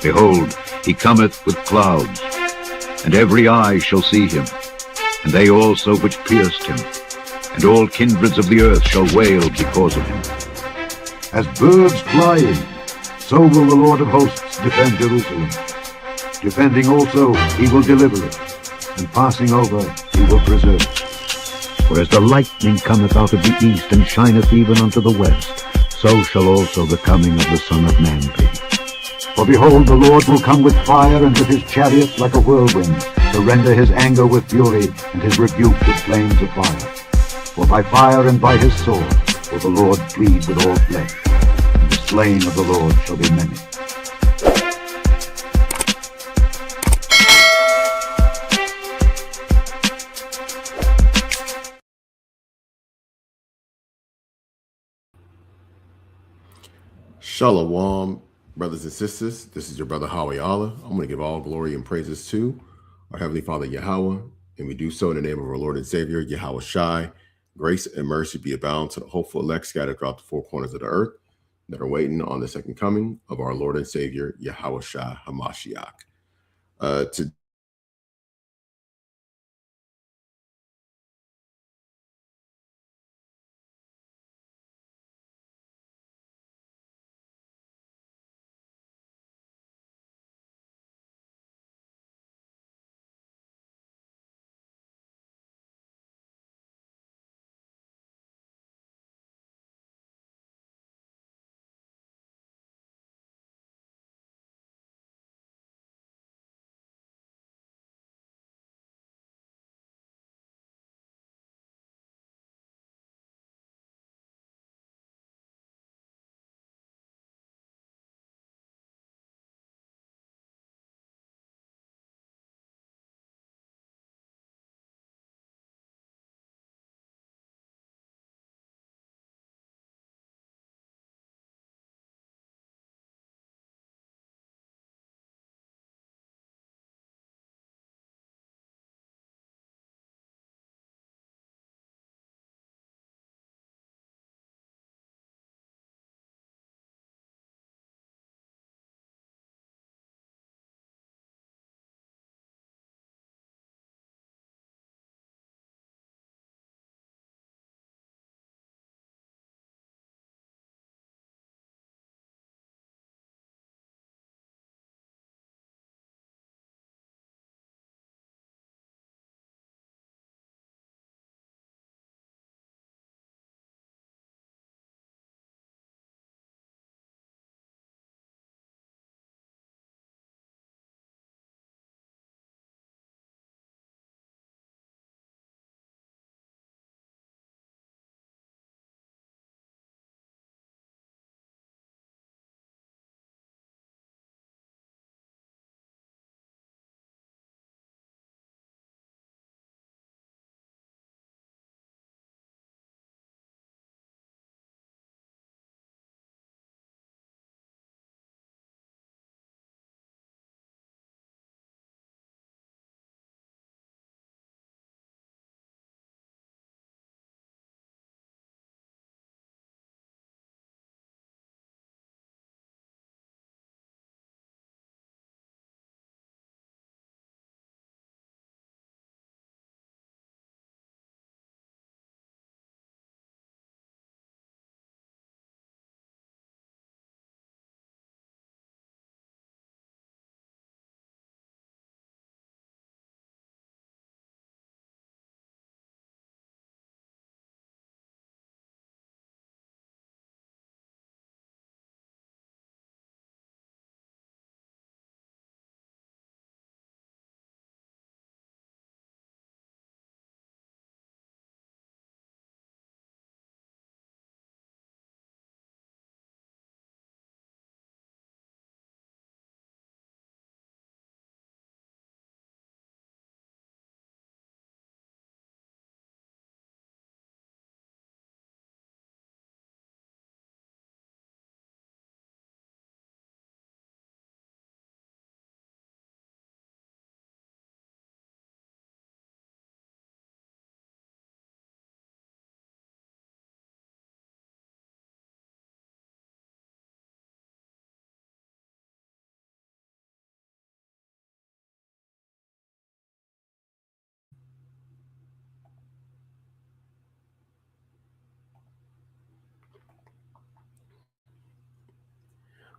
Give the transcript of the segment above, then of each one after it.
Behold, he cometh with clouds, and every eye shall see him, and they also which pierced him, and all kindreds of the earth shall wail because of him. As birds flying, so will the Lord of hosts defend Jerusalem. Defending also, he will deliver it, and passing over, he will preserve it. For as the lightning cometh out of the east, and shineth even unto the west, so shall also the coming of the Son of Man be. For behold, the Lord will come with fire, and with his chariots like a whirlwind, to render his anger with fury, and his rebuke with flames of fire. For by fire and by his sword will the Lord plead with all flesh, and the slain of the Lord shall be many. Shalom, brothers and sisters. This is your brother Howie Allah. I'm going to give all glory and praises to our Heavenly Father Yahweh, and we do so in the name of our Lord and Savior Yahweh Shai. Grace and mercy be abound to the hopeful elect scattered throughout the four corners of the earth that are waiting on the second coming of our Lord and Savior Yahweh Shai HaMashiach.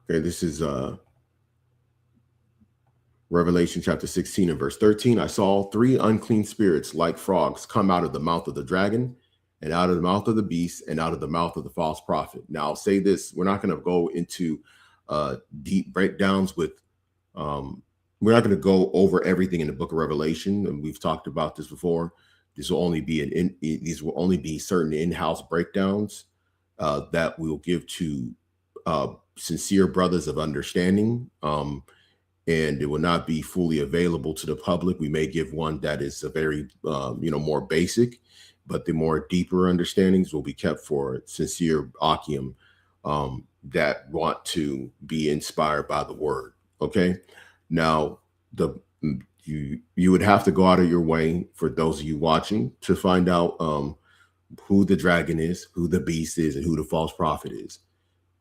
Okay, this is Revelation chapter 16 and verse 13. I saw three unclean spirits like frogs come out of the mouth of the dragon, and out of the mouth of the beast, and out of the mouth of the false prophet. Now, I'll say this: we're not going to go into deep breakdowns with. We're not going to go over everything in the book of Revelation, and we've talked about this before. These will only be certain in-house breakdowns that we'll give to sincere brothers of understanding. And it will not be fully available to the public. We may give one that is a very, more basic, but the more deeper understandings will be kept for sincere Akim that want to be inspired by the word. Okay. Now, you would have to go out of your way, for those of you watching, to find out who the dragon is, who the beast is, and who the false prophet is.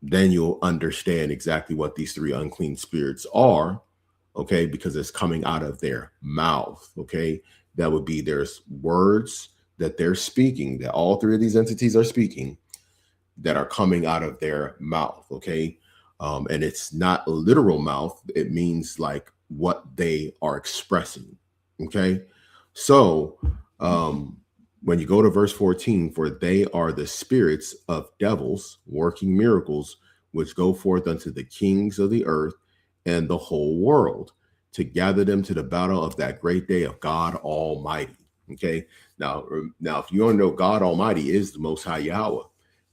Then you'll understand exactly what these three unclean spirits are. Okay, because it's coming out of their mouth. Okay, that would be there's words that they're speaking, that all three of these entities are speaking, that are coming out of their mouth. Okay, and it's not a literal mouth. It means like what they are expressing. Okay, so when you go to verse 14, for they are the spirits of devils working miracles, which go forth unto the kings of the earth and the whole world, to gather them to the battle of that great day of God Almighty. Okay. Now, if you don't know, God Almighty is the Most High Yahweh.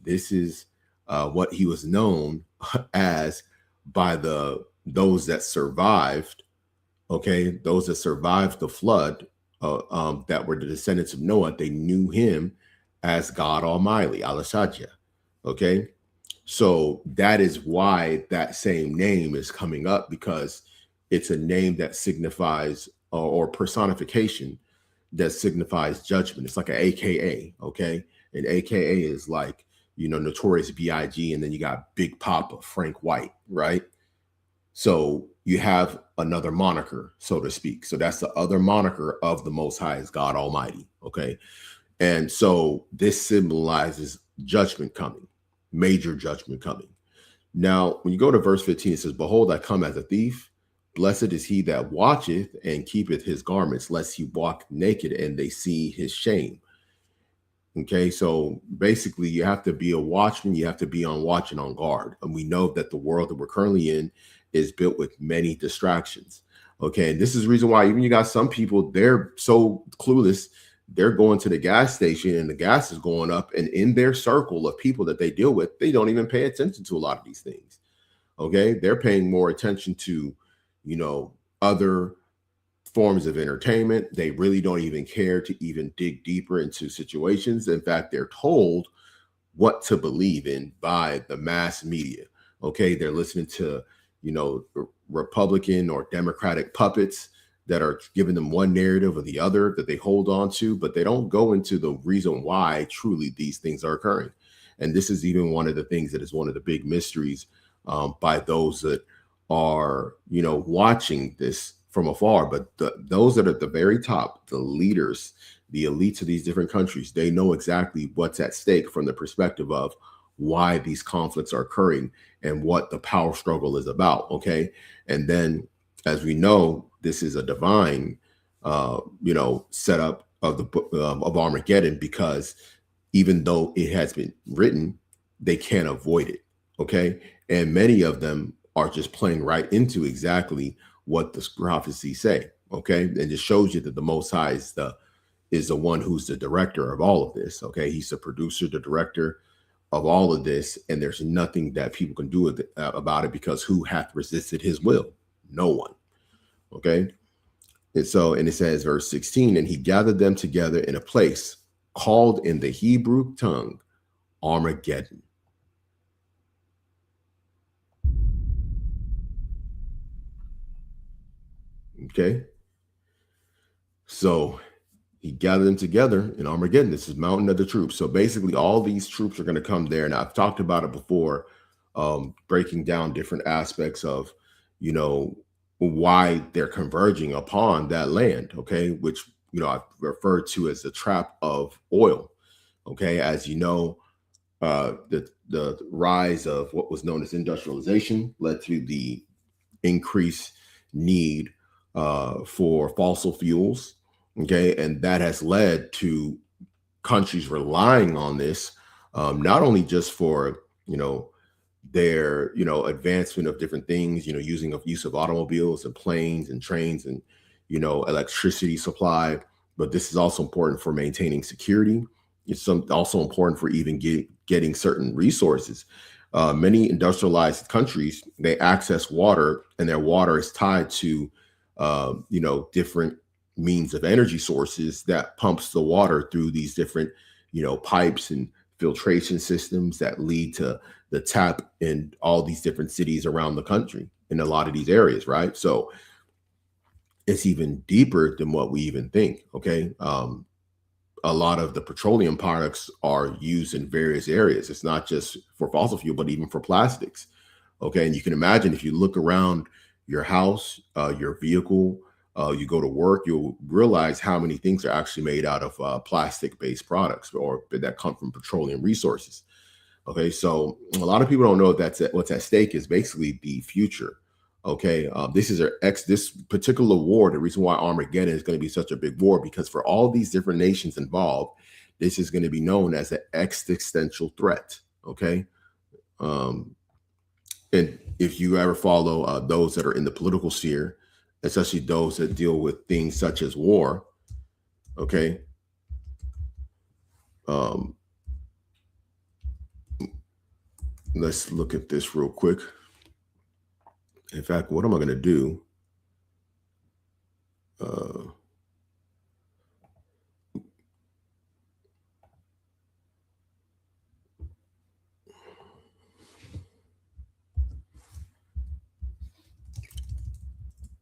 This is what he was known as by those that survived. Okay. Those that survived the flood, that were the descendants of Noah. They knew him as God Almighty, Alashadja. Okay. So that is why that same name is coming up, because it's a name that signifies or personification that signifies judgment. It's like an AKA. Okay. And AKA is like, Notorious B.I.G. and then you got Big Papa, Frank White, right? So you have another moniker, so to speak. So that's the other moniker of the Most High, is God Almighty. Okay. And so this symbolizes judgment coming. Major judgment coming. Now, when you go to verse 15, it says, behold, I come as a thief. Blessed is he that watcheth and keepeth his garments, lest he walk naked and they see his shame. Okay, so basically you have to be a watchman. You have to be on watch and on guard. And we know that the world that we're currently in is built with many distractions. Okay, and this is the reason why even you got some people, they're so clueless. They're going to the gas station and the gas is going up, and in their circle of people that they deal with, they don't even pay attention to a lot of these things. Okay, they're paying more attention to, other forms of entertainment. They really don't even care to even dig deeper into situations. In fact, they're told what to believe in by the mass media. Okay, they're listening to, Republican or Democratic puppets that are giving them one narrative or the other that they hold on to, but they don't go into the reason why truly these things are occurring. And this is even one of the things that is one of the big mysteries by those that are, watching this from afar. But those that are at the very top, the leaders, the elites of these different countries, they know exactly what's at stake from the perspective of why these conflicts are occurring and what the power struggle is about. Okay. And then, as we know, this is a divine, setup of the book of Armageddon, because even though it has been written, they can't avoid it. Okay. And many of them are just playing right into exactly what the prophecies say. Okay. And it shows you that the Most High is the one who's the director of all of this. Okay. He's the producer, the director of all of this. And there's nothing that people can do about it, because who hath resisted his will? No one. Okay. And it says, verse 16, and he gathered them together in a place called in the Hebrew tongue Armageddon. Okay. So he gathered them together in Armageddon. This is mountain of the troops. So basically all these troops are going to come there. And I've talked about it before, breaking down different aspects of, why they're converging upon that land. Okay. Which, I've referred to as the trap of oil. Okay. As you know, the rise of what was known as industrialization led to the increased need for fossil fuels. Okay, and that has led to countries relying on this, not only just for their advancement of different things, use of automobiles and planes and trains and electricity supply, but this is also important for maintaining security. It's also important for even getting certain resources. Many industrialized countries, they access water, and their water is tied to different means of energy sources that pumps the water through these different pipes and filtration systems that lead to the tap in all these different cities around the country in a lot of these areas, right? So it's even deeper than what we even think. Okay. A lot of the petroleum products are used in various areas. It's not just for fossil fuel, but even for plastics. Okay. And you can imagine, if you look around your house, your vehicle, you go to work, you'll realize how many things are actually made out of plastic-based products or that come from petroleum resources. Okay, so a lot of people don't know what's at stake is basically the future. Okay, this particular war. The reason why Armageddon is going to be such a big war, because for all these different nations involved, this is going to be known as an existential threat. Okay, and if you ever follow those that are in the political sphere, especially those that deal with things such as war, okay, let's look at this real quick. In fact, what am I going to do?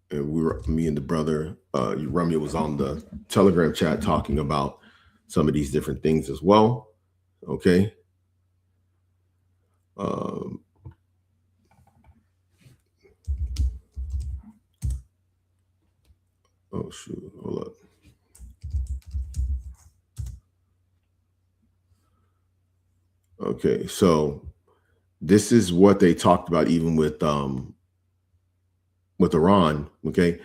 And me and the brother, Rumya, was on the Telegram chat talking about some of these different things as well. Okay. Oh shoot, hold up. Okay, so this is what they talked about even with Iran. Okay,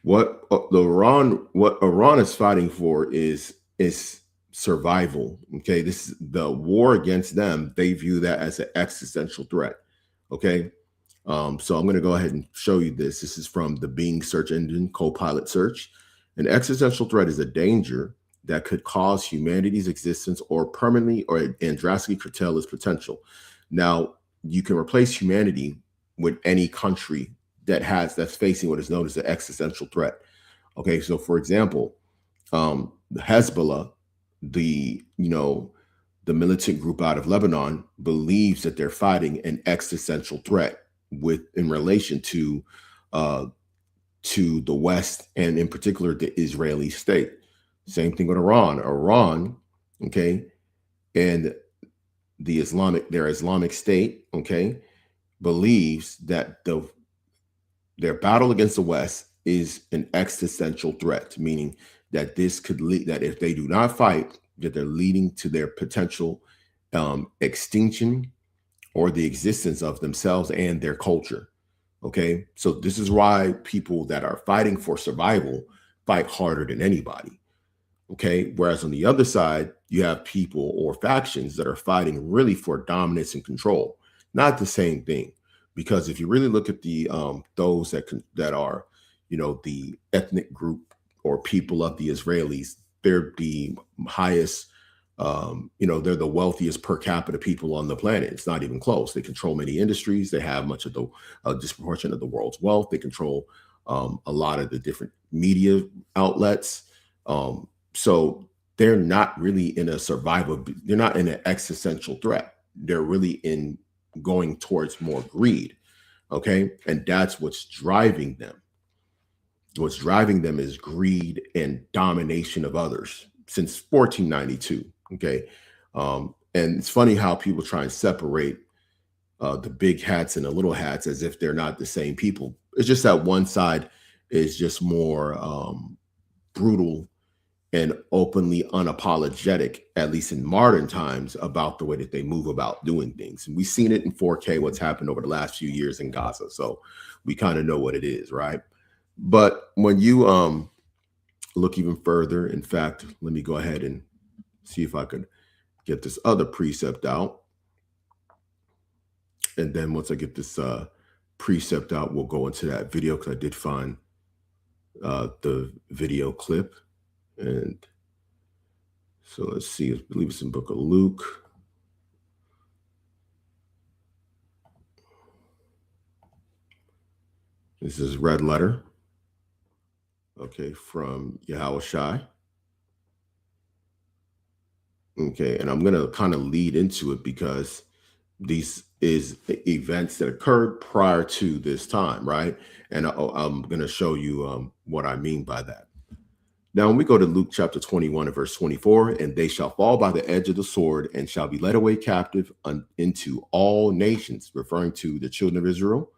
what Iran is fighting for is survival. Okay, this is the war against them. They view that as an existential threat. Okay, so I'm going to go ahead and show you this. This is from the Bing search engine, Copilot search. An existential threat is a danger that could cause humanity's existence or permanently and drastically curtail its potential. Now, you can replace humanity with any country that's facing what is known as an existential threat. Okay, so for example, Hezbollah, the militant group out of Lebanon, believes that they're fighting an existential threat in relation to the West, and in particular the Israeli state. Same thing with Iran, okay, and their Islamic State, okay, believes that their battle against the West is an existential threat, meaning that this could lead, that if they do not fight, that they're leading to their potential extinction or the existence of themselves and their culture. Okay, so this is why people that are fighting for survival fight harder than anybody. Okay, whereas on the other side, you have people or factions that are fighting really for dominance and control. Not the same thing, because if you really look at the those that are, the ethnic group or people of the Israelis, they're the highest, they're the wealthiest per capita people on the planet. It's not even close. They control many industries. They have much of the disproportion of the world's wealth. They control a lot of the different media outlets. So they're not really in a survival. They're not in an existential threat. They're really in going towards more greed. Okay. And that's what's driving them. What's driving them is greed and domination of others since 1492. Okay. And it's funny how people try and separate the big hats and the little hats as if they're not the same people. It's just that one side is just more brutal and openly unapologetic, at least in modern times, about the way that they move about doing things. And we've seen it in 4K, what's happened over the last few years in Gaza. So we kind of know what it is, right? But when you look even further, in fact, let me go ahead and see if I could get this other precept out. And then once I get this precept out, we'll go into that video, because I did find the video clip. And so let's see, I believe it's in Book of Luke. This is red letter, okay, from Yahweh Shai. Okay, and I'm going to kind of lead into it because these is events that occurred prior to this time, right? And I'm going to show you what I mean by that. Now, when we go to Luke chapter 21 and verse 24, and they shall fall by the edge of the sword and shall be led away captive into all nations, referring to the children of Israel.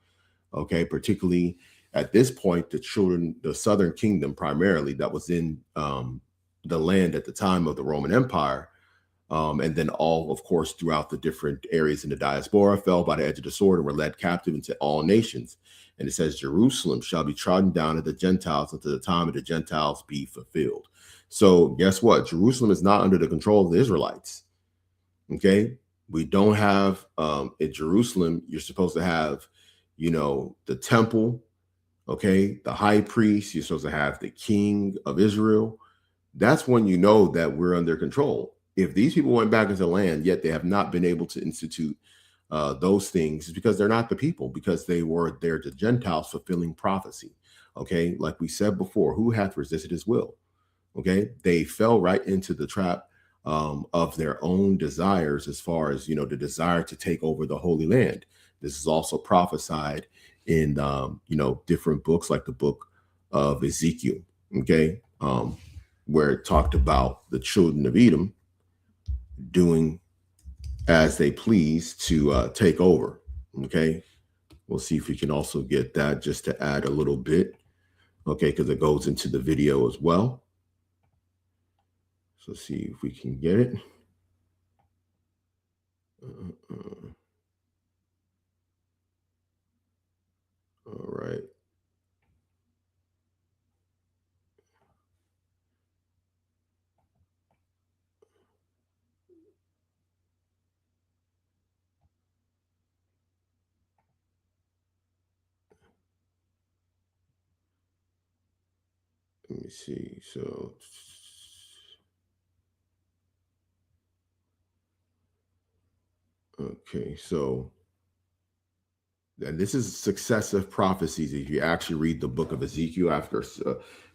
Okay, particularly at this point, the southern kingdom primarily that was in the land at the time of the Roman Empire. And then all, of course, throughout the different areas in the diaspora fell by the edge of the sword and were led captive into all nations. And it says, Jerusalem shall be trodden down of the Gentiles until the time of the Gentiles be fulfilled. So guess what? Jerusalem is not under the control of the Israelites. Okay, we don't have in Jerusalem, you're supposed to have, the temple, okay, the high priest, you're supposed to have the king of Israel. That's when you know that we're under control. If these people went back into land, yet they have not been able to institute those things, it's because they're not the people, because they were there, the Gentiles fulfilling prophecy. Okay, like we said before, who hath resisted his will? Okay, they fell right into the trap of their own desires, as far as, the desire to take over the Holy Land. This is also prophesied in, different books, like the book of Ezekiel, okay, where it talked about the children of Edom doing as they please to take over. Okay, we'll see if we can also get that just to add a little bit, okay, because it goes into the video as well. So see if we can get it. All right. Let me see. So, okay, so, and this is successive prophecies. If you actually read the book of Ezekiel, after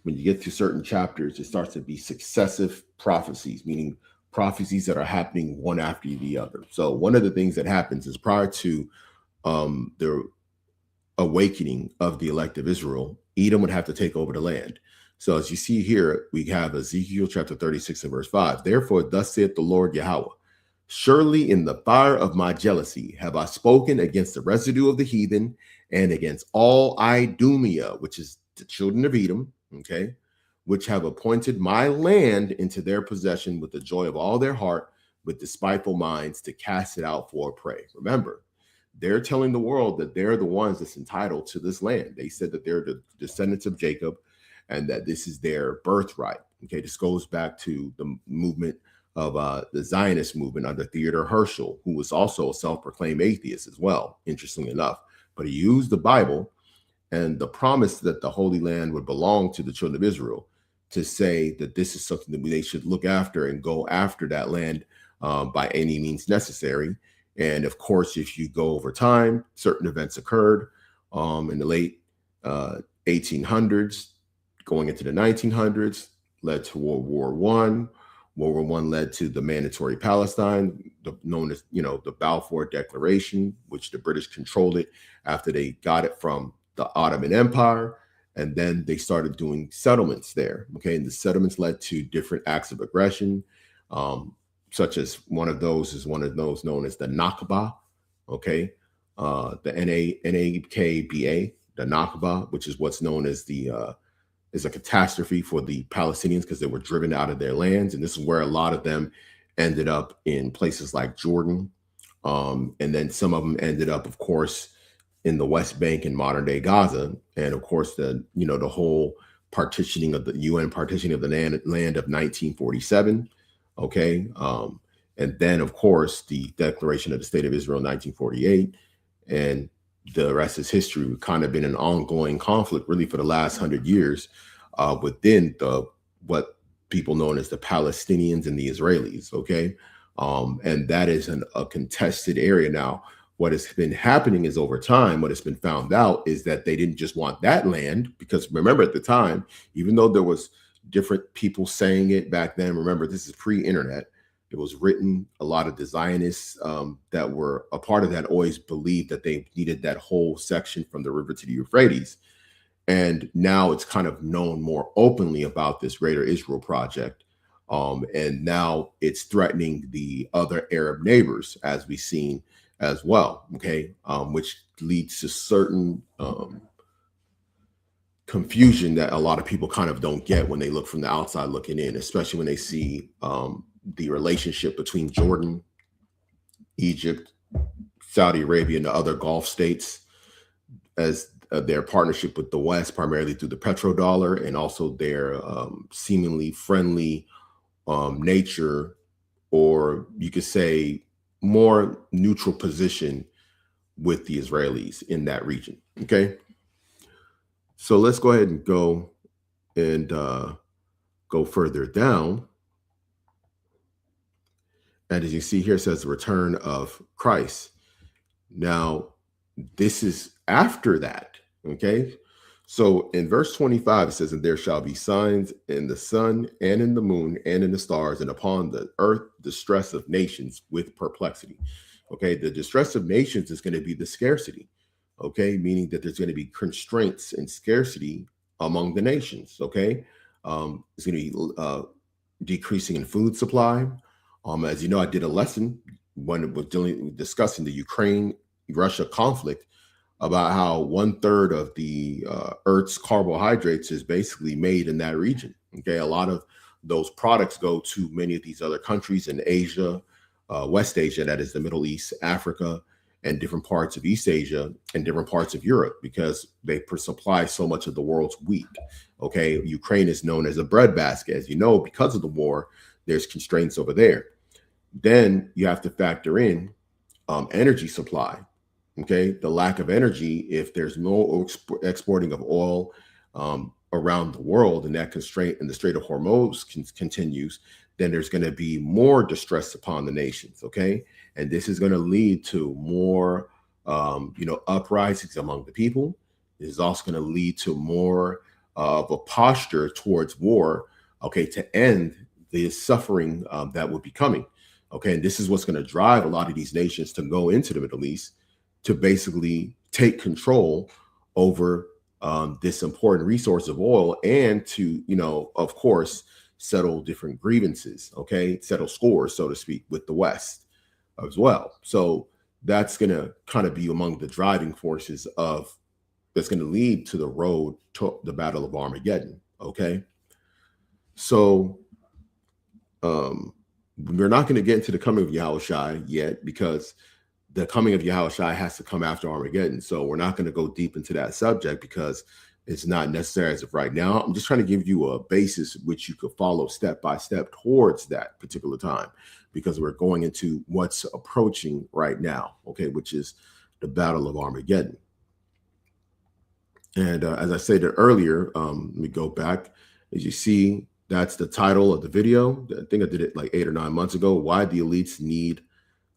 when you get to certain chapters, it starts to be successive prophecies, meaning prophecies that are happening one after the other. So one of the things that happens is, prior to the awakening of the elect of Israel, Edom would have to take over the land. So as you see here, we have Ezekiel chapter 36 and verse 5. Therefore, thus saith the Lord Yahweh, surely in the fire of my jealousy have I spoken against the residue of the heathen and against all Idumea, which is the children of Edom, okay, which have appointed my land into their possession with the joy of all their heart, with despiteful minds, to cast it out for a prey. Remember, they're telling the world that they're the ones that's entitled to this land. They said that they're the descendants of Jacob and that this is their birthright. Okay, this goes back to the movement of the Zionist movement under Theodor Herschel, who was also a self-proclaimed atheist as well, interestingly enough. But he used the Bible and the promise that the Holy Land would belong to the children of Israel to say that this is something that they should look after and go after that land by any means necessary. And of course, if you go over time, certain events occurred in the late 1800s, going into the 1900s, led to World War I. World War I led to the Mandatory Palestine, known as, the Balfour Declaration, which the British controlled it after they got it from the Ottoman Empire. And then they started doing settlements there. Okay, and the settlements led to different acts of aggression, such as one of those known as the Nakba. Okay, the Nakba, the Nakba, which is what's known as the is a catastrophe for the Palestinians because they were driven out of their lands. And this is where a lot of them ended up in places like Jordan. And then some of them ended up, of course, in the West Bank and modern day Gaza. And of course, the whole partitioning of the UN partitioning of the land of 1947. Okay. And then, of course, the Declaration of the State of Israel in 1948. And the rest is history. We've kind of been in ongoing conflict really for the last 100 years within what people known as the Palestinians and the Israelis. Okay. And that is a contested area. Now, what has been happening is over time, what has been found out is that they didn't just want that land, because remember at the time, even though there was different people saying it back then, remember, this is pre-internet. It was written, a lot of the Zionists that were a part of that always believed that they needed that whole section from the river to the Euphrates. And now it's kind of known more openly about this Greater Israel Project. And now it's threatening the other Arab neighbors, as we've seen as well, okay, which leads to certain confusion that a lot of people kind of don't get when they look from the outside looking in, especially when they see the relationship between Jordan, Egypt, Saudi Arabia, and the other Gulf states as their partnership with the West, primarily through the petrodollar, and also their seemingly friendly nature, or you could say more neutral position with the Israelis in that region. Okay. So let's go ahead and go further down. And as you see here, it says the return of Christ. Now, this is after that. Okay. So in verse 25, it says, and there shall be signs in the sun and in the moon and in the stars, and upon the earth, distress of nations with perplexity. Okay. The distress of nations is going to be the scarcity. Okay. Meaning that there's going to be constraints and scarcity among the nations. Okay. It's going to be decreasing in food supply. As you know, I did a lesson when it was discussing the Ukraine-Russia conflict about how 1/3 of the Earth's carbohydrates is basically made in that region. Okay, a lot of those products go to many of these other countries in Asia, West Asia, that is the Middle East, Africa, and different parts of East Asia and different parts of Europe, because they supply so much of the world's wheat. Okay, Ukraine is known as a breadbasket, as you know, because of the war. There's constraints over there. Then you have to factor in energy supply. Okay, the lack of energy, if there's no exporting of oil around the world, and that constraint in the Strait of Hormuz continues, then there's going to be more distress upon the nations. Okay, and this is going to lead to more, uprisings among the people. It is also going to lead to more of a posture towards war. Okay, to end the suffering that would be coming. Okay, and this is what's going to drive a lot of these nations to go into the Middle East, to basically take control over this important resource of oil, and to, of course, settle different grievances, okay, settle scores, so to speak, with the West as well. So that's going to kind of be among the driving forces that's going to lead to the road to the Battle of Armageddon, okay? So we're not going to get into the coming of Yahushua yet, because the coming of Yahushua has to come after Armageddon. So we're not going to go deep into that subject because it's not necessary as of right now. I'm just trying to give you a basis which you could follow step by step towards that particular time, because we're going into what's approaching right now, okay, which is the Battle of Armageddon. And as I stated earlier, let me go back. As you see, that's the title of the video. I think I did it like 8 or 9 months ago. Why the elites need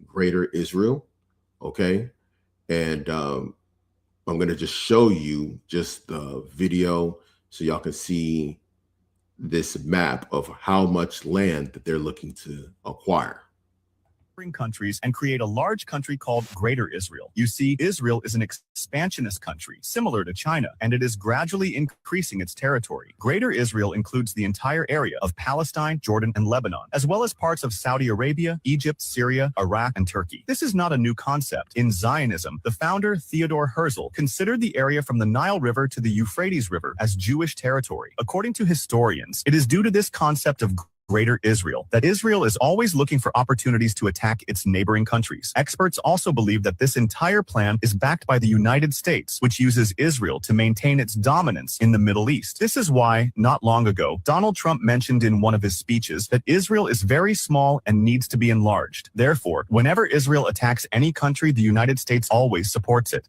Greater Israel. Okay. And I'm going to just show you just the video so y'all can see this map of how much land that they're looking to acquire. countries and create a large country called Greater Israel. You see, Israel is an expansionist country, similar to China, and it is gradually increasing its territory. Greater Israel includes the entire area of Palestine, Jordan, and Lebanon, as well as parts of Saudi Arabia, Egypt, Syria, Iraq, and Turkey. This is not a new concept. In Zionism, the founder Theodor Herzl considered the area from the Nile River to the Euphrates River as Jewish territory. According to historians, it is due to this concept of Greater Israel that Israel is always looking for opportunities to attack its neighboring countries. Experts also believe that this entire plan is backed by the United States, which uses Israel to maintain its dominance in the Middle East. This is why, not long ago, Donald Trump mentioned in one of his speeches that Israel is very small and needs to be enlarged. Therefore, whenever Israel attacks any country, the United States always supports it.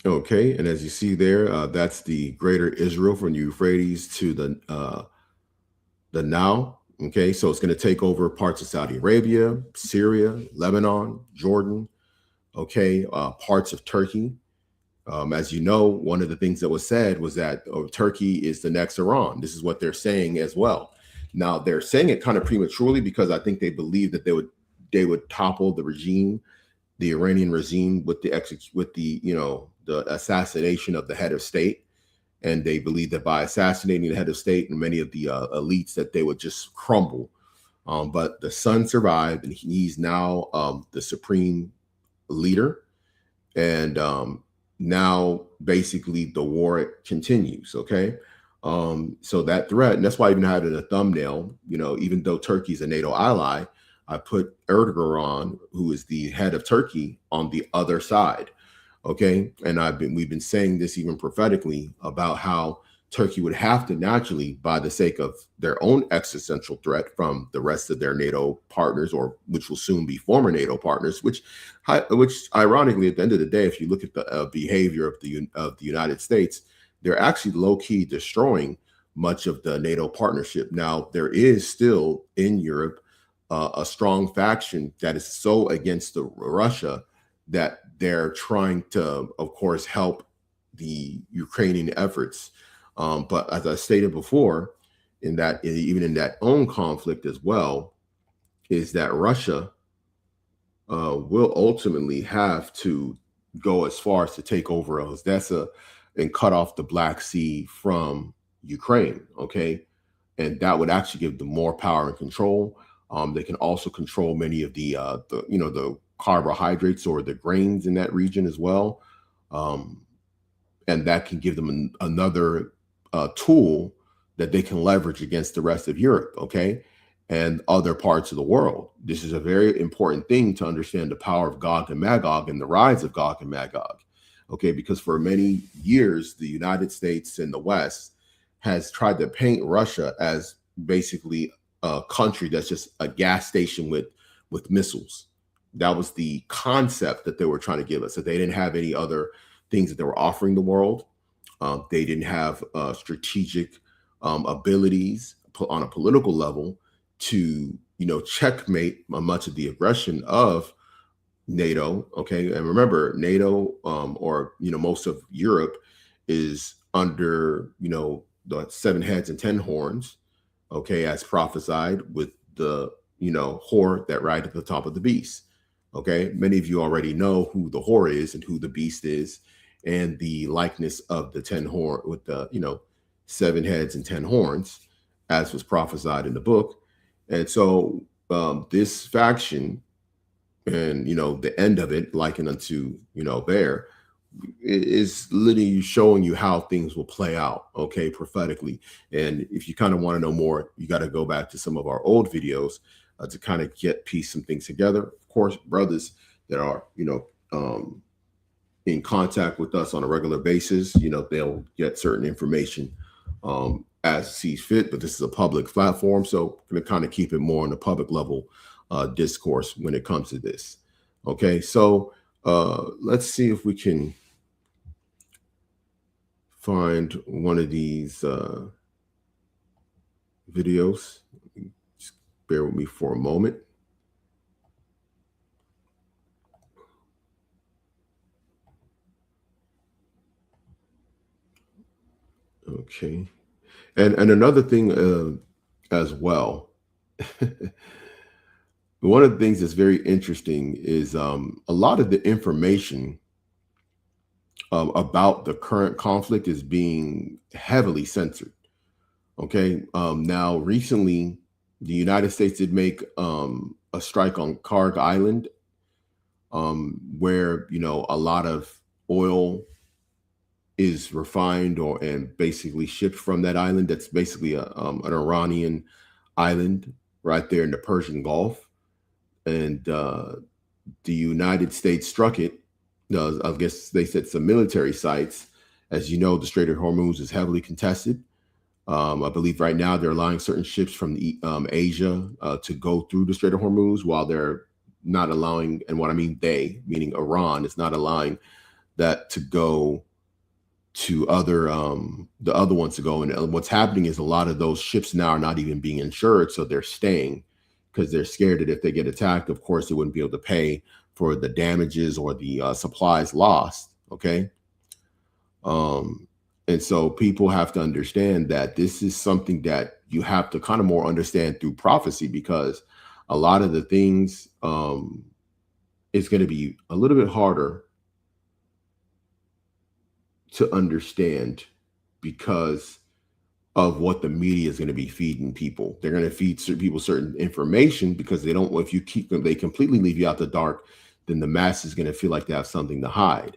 Okay, and as you see there, that's the Greater Israel from the Euphrates to the Nile. Okay, so it's going to take over parts of Saudi Arabia, Syria, Lebanon, Jordan. Okay, parts of Turkey. As you know, one of the things that was said was that Turkey is the next Iran. This is what they're saying as well. Now they're saying it kind of prematurely because I think they believe that they would topple the regime, the Iranian regime, with the assassination of the head of state. And they believe that by assassinating the head of state and many of the elites that they would just crumble. But the son survived, and he's now the supreme leader. And now basically the war continues. Okay. So that threat, and that's why I even had it in a thumbnail, even though Turkey's a NATO ally, I put Erdogan, who is the head of Turkey, on the other side. Okay. And we've been saying this even prophetically about how Turkey would have to naturally, by the sake of their own existential threat from the rest of their NATO partners, or which will soon be former NATO partners, which ironically, at the end of the day, if you look at the behavior of the United States, they're actually low key destroying much of the NATO partnership. Now, there is still in Europe a strong faction that is so against Russia that they're trying to, of course, help the Ukrainian efforts. But as I stated before, even in that own conflict as well, is that Russia will ultimately have to go as far as to take over Odessa and cut off the Black Sea from Ukraine. Okay, and that would actually give them more power and control. They can also control many of the carbohydrates or the grains in that region as well. And that can give them another tool that they can leverage against the rest of Europe, okay, and other parts of the world. This is a very important thing to understand the power of Gog and Magog and the rise of Gog and Magog, okay, because for many years, the United States and the West has tried to paint Russia as basically a country that's just a gas station with missiles. That was the concept that they were trying to give us, that they didn't have any other things that they were offering the world. They didn't have strategic abilities on a political level to, checkmate much of the aggression of NATO. Okay, and remember, NATO or most of Europe is under the 7 heads and 10 horns. Okay, as prophesied with the whore that ride at the top of the beast. Okay, many of you already know who the whore is and who the beast is, and the likeness of the 10 horn with the 7 heads and 10 horns, as was prophesied in the book. And so this faction and the end of it, likened unto bear, is literally showing you how things will play out, okay, prophetically. And if you kind of want to know more, you got to go back to some of our old videos to kind of piece some things together. Of course, brothers that are in contact with us on a regular basis, they'll get certain information as sees fit, but this is a public platform, so I'm going to kind of keep it more on the public level discourse when it comes to this. Okay, so let's see if we can find one of these videos. Just bear with me for a moment. Okay, and another thing as well One of the things that's very interesting is a lot of the information about the current conflict is being heavily censored. Okay. Now, recently, the United States did make a strike on Karg Island, where, a lot of oil is refined and basically shipped from that island. That's basically an Iranian island right there in the Persian Gulf. And the United States struck it. I guess they said some military sites. As you know, the Strait of Hormuz is heavily contested. I believe right now they're allowing certain ships from Asia to go through the Strait of Hormuz, while they're not allowing, and what I mean they, meaning Iran, is not allowing that to go to the other ones to go. And what's happening is a lot of those ships now are not even being insured, so they're staying because they're scared that if they get attacked, of course, they wouldn't be able to pay for the damages or the supplies lost. Okay. And so people have to understand that this is something that you have to kind of more understand through prophecy, because a lot of the things is going to be a little bit harder to understand because of what the media is going to be feeding people. They're going to feed people certain information because they don't, if you keep them, they completely leave you out the dark, then the mass is going to feel like they have something to hide.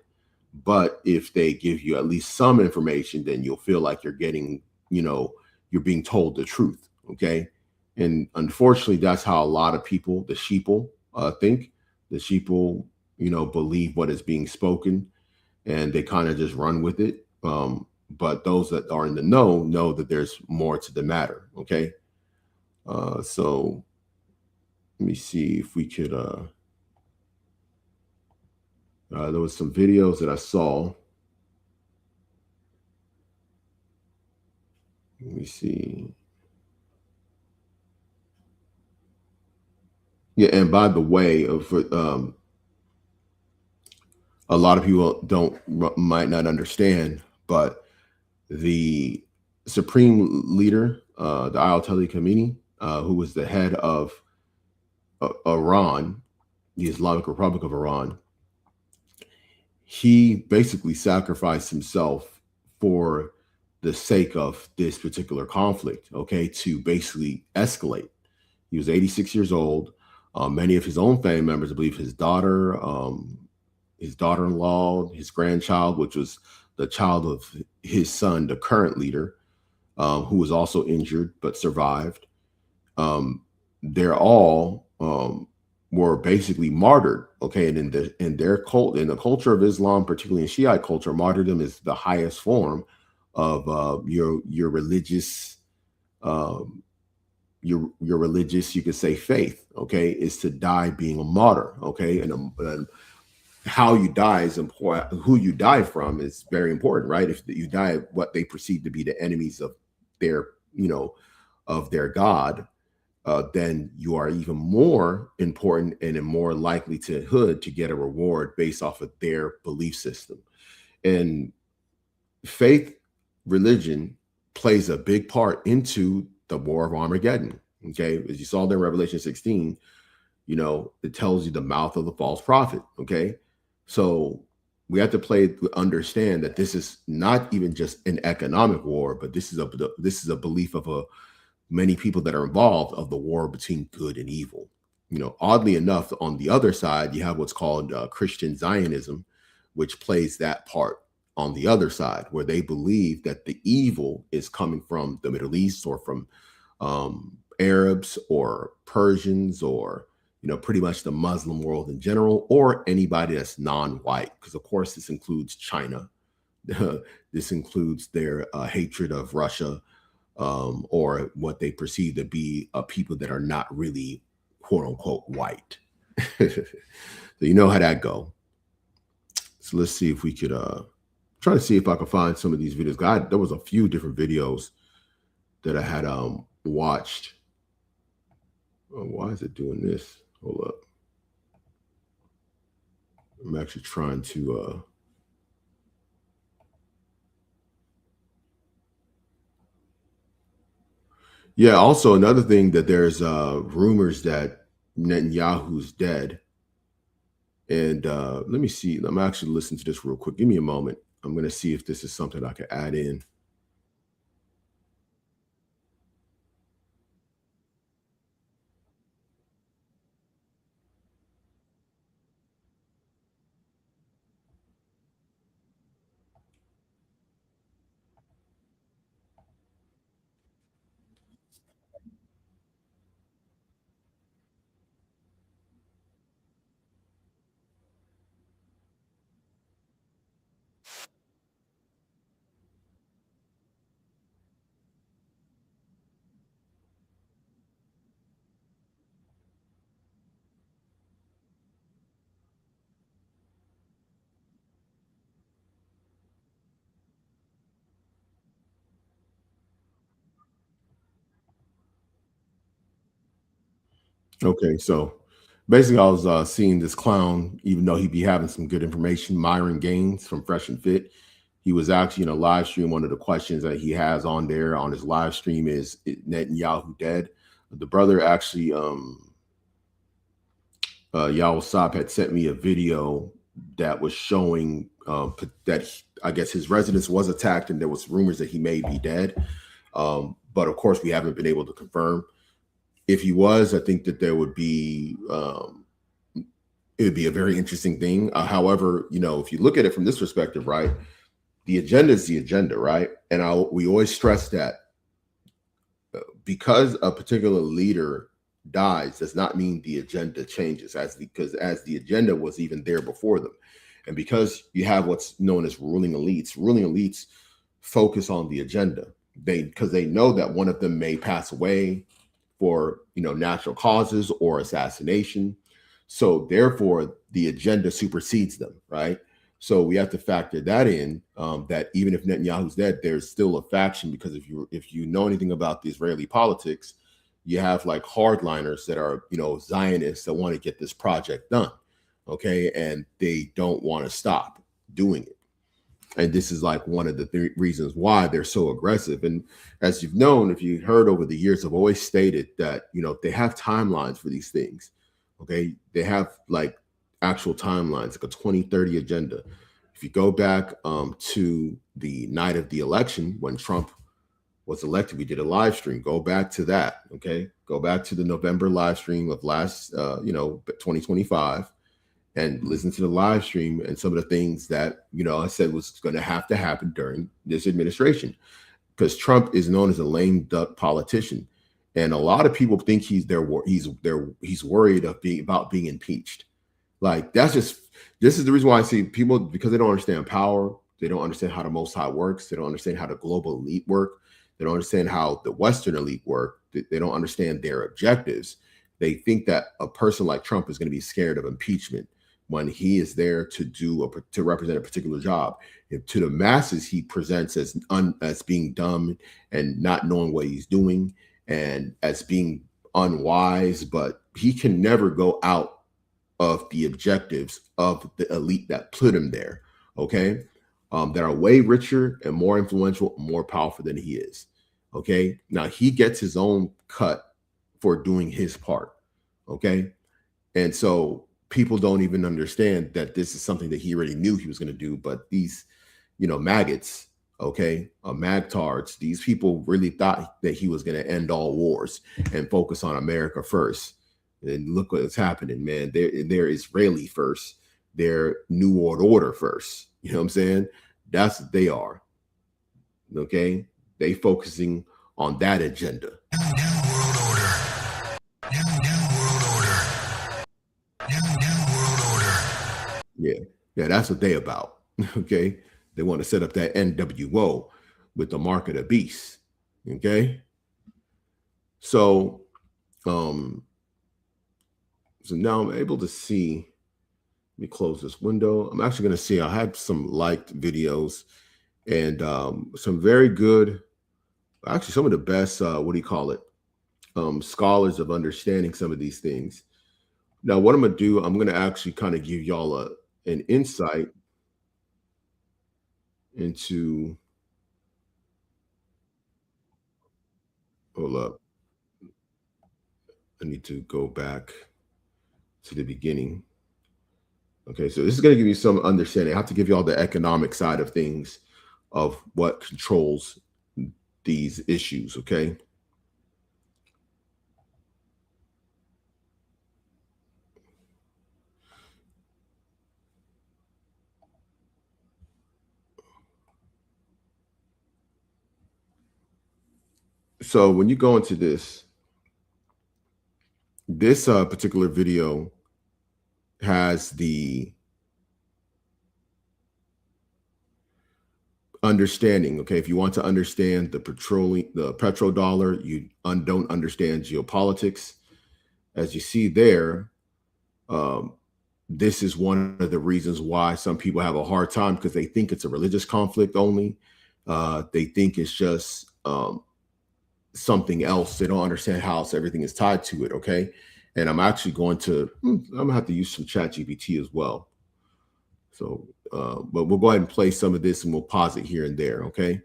But if they give you at least some information, then you'll feel like you're getting, you're being told the truth. Okay. And unfortunately, that's how a lot of people, the sheeple, think. The sheeple, believe what is being spoken, and they kind of just run with it. But those that are in the know that there's more to the matter. Okay. So let me see if we could, there was some videos that I saw. Let me see. Yeah, and by the way, a lot of people might not understand, but the supreme leader, the Ayatollah Khamenei, who was the head of Iran, the Islamic Republic of Iran, he basically sacrificed himself for the sake of this particular conflict, okay, to basically escalate. He was 86 years old. Many of his own family members, I believe his daughter, his daughter-in-law, his grandchild, which was the child of his son, the current leader, who was also injured but survived. They're all were basically martyred. Okay, and in their cult, in the culture of Islam, particularly in Shiite culture, martyrdom is the highest form of your religious, your religious, you could say, faith. Okay, is to die being a martyr. Okay, and how you die is important. Who you die from is very important, right? If you die what they perceive to be the enemies of their, of their God, then you are even more important and more likely to get a reward based off of their belief system. And faith, religion plays a big part into the war of Armageddon. Okay, as you saw there in Revelation 16, it tells you the mouth of the false prophet. Okay, so we have to understand that this is not even just an economic war, but this is a belief of many people that are involved of the war between good and evil. Oddly enough, on the other side, you have what's called Christian Zionism, which plays that part on the other side, where they believe that the evil is coming from the Middle East or from Arabs or Persians or pretty much the Muslim world in general, or anybody that's non-white, because of course this includes China. This includes their hatred of Russia, or what they perceive to be people that are not really quote unquote white. So you know how that go. So let's see if we could try to see if I can find some of these videos. There was a few different videos that I had watched. Oh, why is it doing this? Hold up. I'm actually trying to Yeah. Also, another thing that there's rumors that Netanyahu's dead. And let me see. I'm actually listening to this real quick. Give me a moment. I'm going to see if this is something I can add in. Okay, so basically, I was seeing this clown, even though he be having some good information. Myron Gaines from Fresh and Fit, he was actually in a live stream. One of the questions that he has on there on his live stream is Netanyahu dead? The brother actually, Yao Saab had sent me a video that was showing that I guess his residence was attacked, and there was rumors that he may be dead. But of course, we haven't been able to confirm. If he was, I think that there would be it would be a very interesting thing. However, if you look at it from this perspective, right, the agenda is the agenda, right? And we always stress that because a particular leader dies does not mean the agenda changes, because the agenda was even there before them. And because you have what's known as ruling elites focus on the agenda. Because they know that one of them may pass away for natural causes or assassination. So therefore, the agenda supersedes them, right? So we have to factor that in. That even if Netanyahu's dead, there's still a faction, because if you know anything about the Israeli politics, you have like hardliners that are Zionists that want to get this project done, okay, and they don't want to stop doing it. And this is like one of the reasons why they're so aggressive. And as you've known, if you heard over the years, I've always stated that, they have timelines for these things. Okay. They have like actual timelines, like a 2030 agenda. If you go back to the night of the election, when Trump was elected, we did a live stream. Go back to that. Okay. Go back to the November live stream of last, 2025. And listen to the live stream and some of the things that I said was going to happen during this administration, because Trump is known as a lame duck politician, and a lot of people think he's worried about being impeached. Like this is the reason why I see people, because they don't understand power, they don't understand how the Most High works, they don't understand how the global elite work, they don't understand how the Western elite work, they don't understand their objectives. They think that a person like Trump is going to be scared of impeachment, when he is there to represent a particular job. To the masses, he presents as being dumb and not knowing what he's doing, and as being unwise, but he can never go out of the objectives of the elite that put him there, okay? That are way richer and more influential, more powerful than he is, okay? Now, he gets his own cut for doing his part, okay? And so people don't even understand that this is something that he already knew he was going to do. But these, maggots, okay, magtards, these people really thought that he was going to end all wars and focus on America first. And look what's happening, man. They're Israeli first. They're New World Order first. You know what I'm saying? That's what they are. Okay? They focusing on that agenda. Yeah, that's what they about. Okay, they want to set up that NWO with the mark of the beast. Okay, so now I'm able to see. Let me close this window. I'm actually going to see. I had some liked videos and some very good, actually some of the best. What do you call it? Scholars of understanding some of these things. Now, what I'm going to do, I'm going to actually kind of give y'all an insight into, hold up. I need to go back to the beginning. Okay, so this is going to give you some understanding. I have to give you all the economic side of things of what controls these issues, okay? So when you go into this particular video has the understanding. Okay, if you want to understand the petrodollar, you don't understand geopolitics. As you see there, this is one of the reasons why some people have a hard time, because they think it's a religious conflict only. They think it's just something else. They don't understand how everything is tied to it. Okay, and I'm actually going to I'm gonna have to use some ChatGPT as well. So, but we'll go ahead and play some of this and we'll pause it here and there. Okay.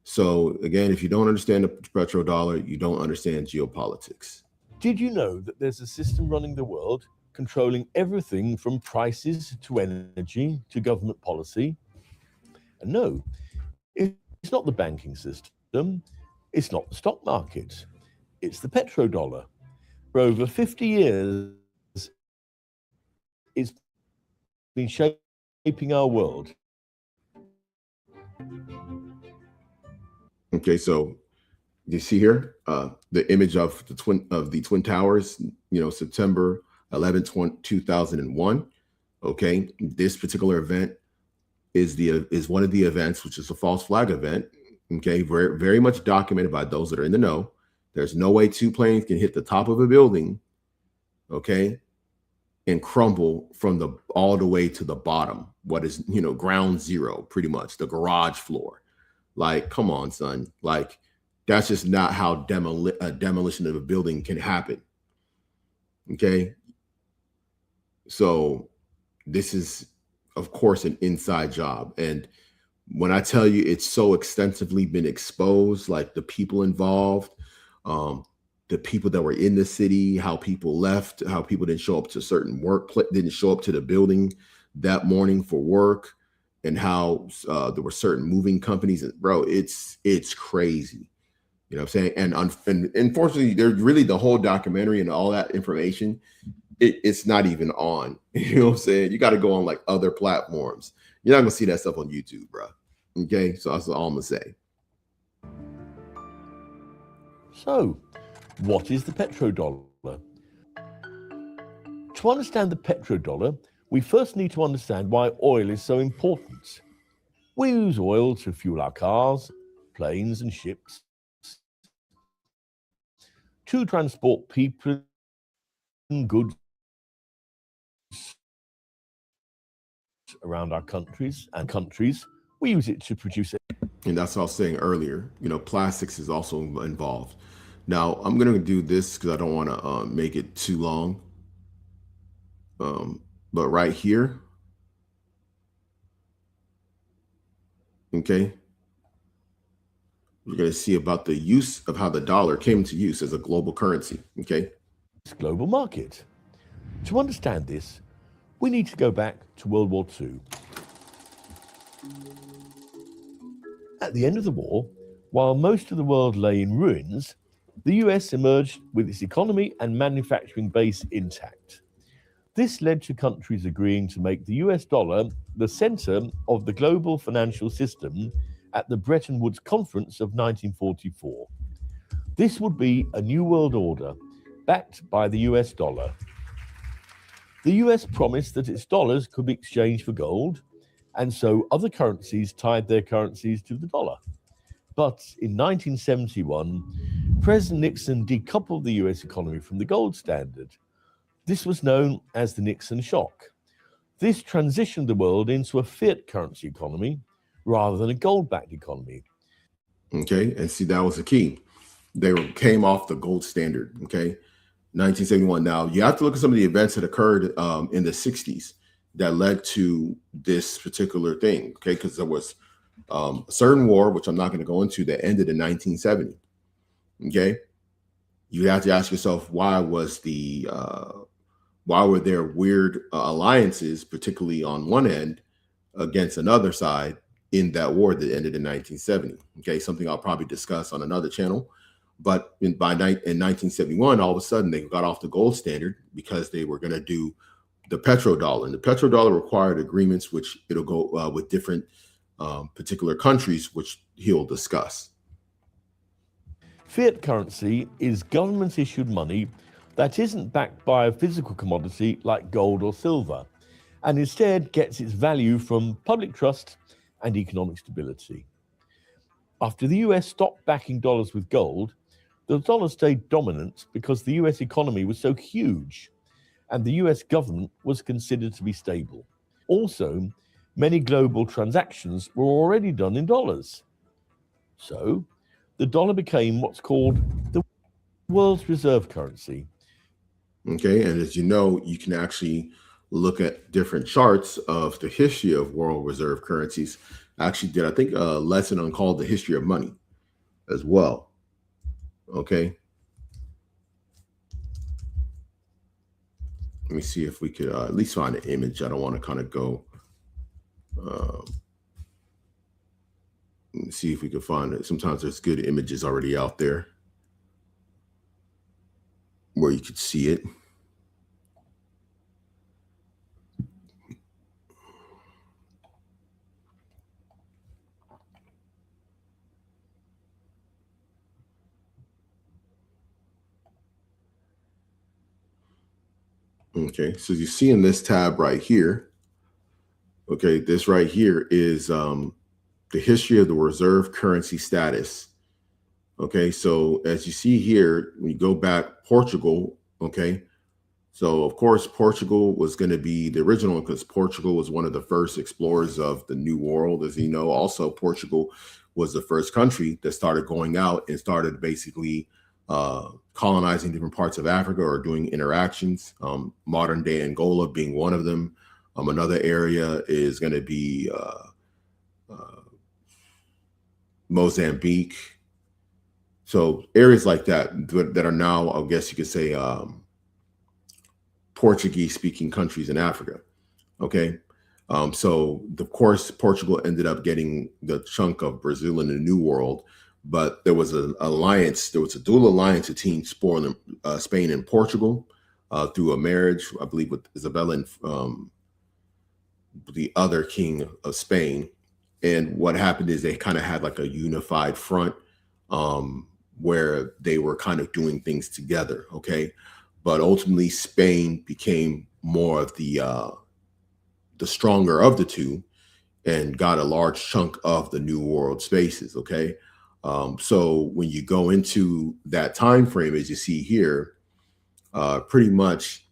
So again, if you don't understand the petrodollar, you don't understand geopolitics. Did you know that there's a system running the world controlling everything from prices to energy to government policy? And no, it's not the banking system. It's not the stock market. It's the petrodollar. For over 50 years, it's been shaping our world. Okay, so you see here the image of the Twin Towers, September 11th, 2001. Okay, this particular event is one of the events, which is a false flag event. Okay, very, very much documented by those that are in the know. There's no way two planes can hit the top of a building, okay, and crumble from all the way to the bottom. What is, ground zero, pretty much the garage floor. Like, come on, son. Like, that's just not how a demolition of a building can happen. Okay. So this is, of course, an inside job. And when I tell you it's so extensively been exposed, like the people involved, the people that were in the city, how people left, how people didn't show up to certain work, didn't show up to the building that morning for work, and how there were certain moving companies. Bro, it's crazy. You know what I'm saying? And unfortunately, there's really the whole documentary and all that information, it's not even on. You know what I'm saying? You got to go on like other platforms. You're not going to see that stuff on YouTube, bro. Okay? So that's all I'm going to say. So, what is the petrodollar? To understand the petrodollar, we first need to understand why oil is so important. We use oil to fuel our cars, planes, and ships, to transport people and goods around our countries. We use it to produce it. And that's what I was saying earlier. Plastics is also involved. Now, I'm going to do this because I don't want to make it too long. But right here, okay, we're going to see about the use of how the dollar came to use as a global currency, okay? This global market. To understand this, we need to go back to World War II. At the end of the war, while most of the world lay in ruins, the US emerged with its economy and manufacturing base intact. This led to countries agreeing to make the US dollar the center of the global financial system at the Bretton Woods Conference of 1944. This would be a new world order backed by the US dollar. The US promised that its dollars could be exchanged for gold, and so other currencies tied their currencies to the dollar. But in 1971, President Nixon decoupled the US economy from the gold standard. This was known as the Nixon shock. This transitioned the world into a fiat currency economy rather than a gold-backed economy. Okay, and see, that was the key. They came off the gold standard, okay? 1971. Now, you have to look at some of the events that occurred in the 60s that led to this particular thing, okay? Because there was a certain war, which I'm not going to go into, that ended in 1970, okay? you have to ask yourself, why were there weird alliances, particularly on one end against another side in that war that ended in 1970? Okay, something I'll probably discuss on another channel. But in 1971, all of a sudden they got off the gold standard because they were going to do the petrodollar. And the petrodollar required agreements, which it'll go with different particular countries, which he'll discuss. Fiat currency is government-issued money that isn't backed by a physical commodity like gold or silver, and instead gets its value from public trust and economic stability. After the US stopped backing dollars with gold, the dollar stayed dominant because the US economy was so huge and the US government was considered to be stable. Also, many global transactions were already done in dollars. So, the dollar became what's called the world's reserve currency. Okay, and as you know, you can actually look at different charts of the history of world reserve currencies. I actually did, I think, a lesson on called The History of Money as well. Okay. Let me see if we could at least find an image. I don't want to kind of go. Let me see if we can find it. Sometimes there's good images already out there where you could see it. Okay, so you see in this tab right here, okay, this right here is the history of the reserve currency status. Okay, so as you see here, when you go back, Portugal, okay, so of course, Portugal was going to be the original because Portugal was one of the first explorers of the New World. As you know, also Portugal was the first country that started going out and started basically colonizing different parts of Africa or doing interactions, modern day Angola being one of them. Another area is going to be Mozambique. So areas like that that are now, I guess you could say, Portuguese speaking countries in Africa. Okay. So of course, Portugal ended up getting the chunk of Brazil in the New World, but there was an alliance. There was a dual alliance between Spain and Portugal through a marriage, I believe, with Isabella and the other king of Spain. And what happened is they kind of had like a unified front where they were kind of doing things together. Okay. But ultimately, Spain became more of the stronger of the two and got a large chunk of the New World spaces. Okay. So when you go into that time frame, as you see here, pretty much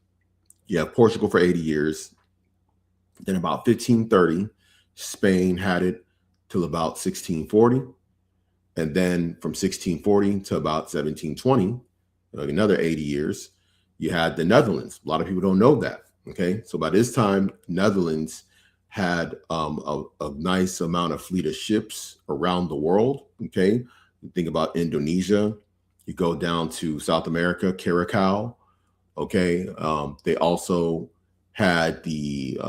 you have Portugal for 80 years. Then about 1530, Spain had it till about 1640. And then from 1640 to about 1720, like another 80 years, you had the Netherlands. A lot of people don't know that. Okay. So by this time, Netherlands had a nice amount of fleet of ships around the world. Okay. You think about Indonesia, you go down to South America, Curacao. Okay. They also had the,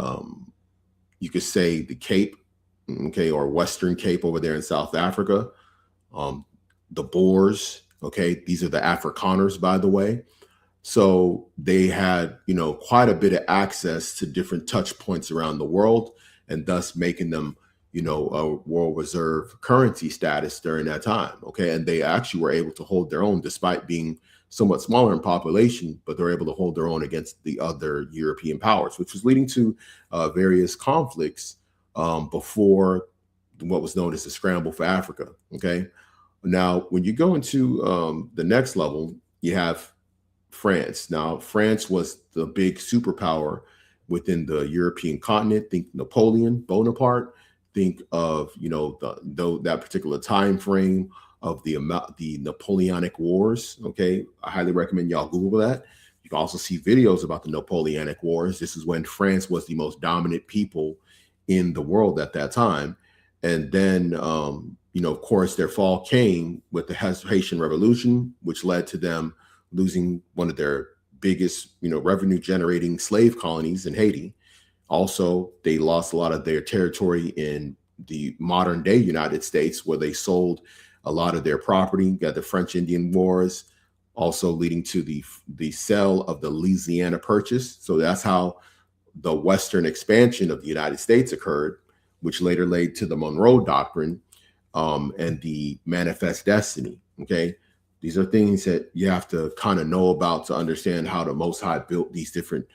you could say the Cape, okay, or Western Cape over there in South Africa. The Boers, okay, these are the Afrikaners, by the way. So they had, you know, quite a bit of access to different touch points around the world, and thus making them, you know, a world reserve currency status during that time. Okay. And they actually were able to hold their own despite being somewhat smaller in population, but they're able to hold their own against the other European powers, which was leading to various conflicts before what was known as the scramble for Africa. Okay. Now, when you go into the next level, you have France. Now, France was the big superpower within the European continent. Think Napoleon Bonaparte. Think of, you know, that particular time frame of the Napoleonic Wars. Okay, I highly recommend y'all Google that. You can also see videos about the Napoleonic Wars. This is when France was the most dominant people in the world at that time. And then, you know, of course, their fall came with the Haitian Revolution, which led to them losing one of their biggest, revenue generating slave colonies in Haiti. Also, they lost a lot of their territory in the modern day United States, where they sold a lot of their property. You got the French Indian Wars, also leading to the sale of the Louisiana Purchase. So that's how the Western expansion of the United States occurred, which later led to the Monroe Doctrine and the Manifest Destiny. Okay, these are things that you have to kind of know about to understand how the Most High built these different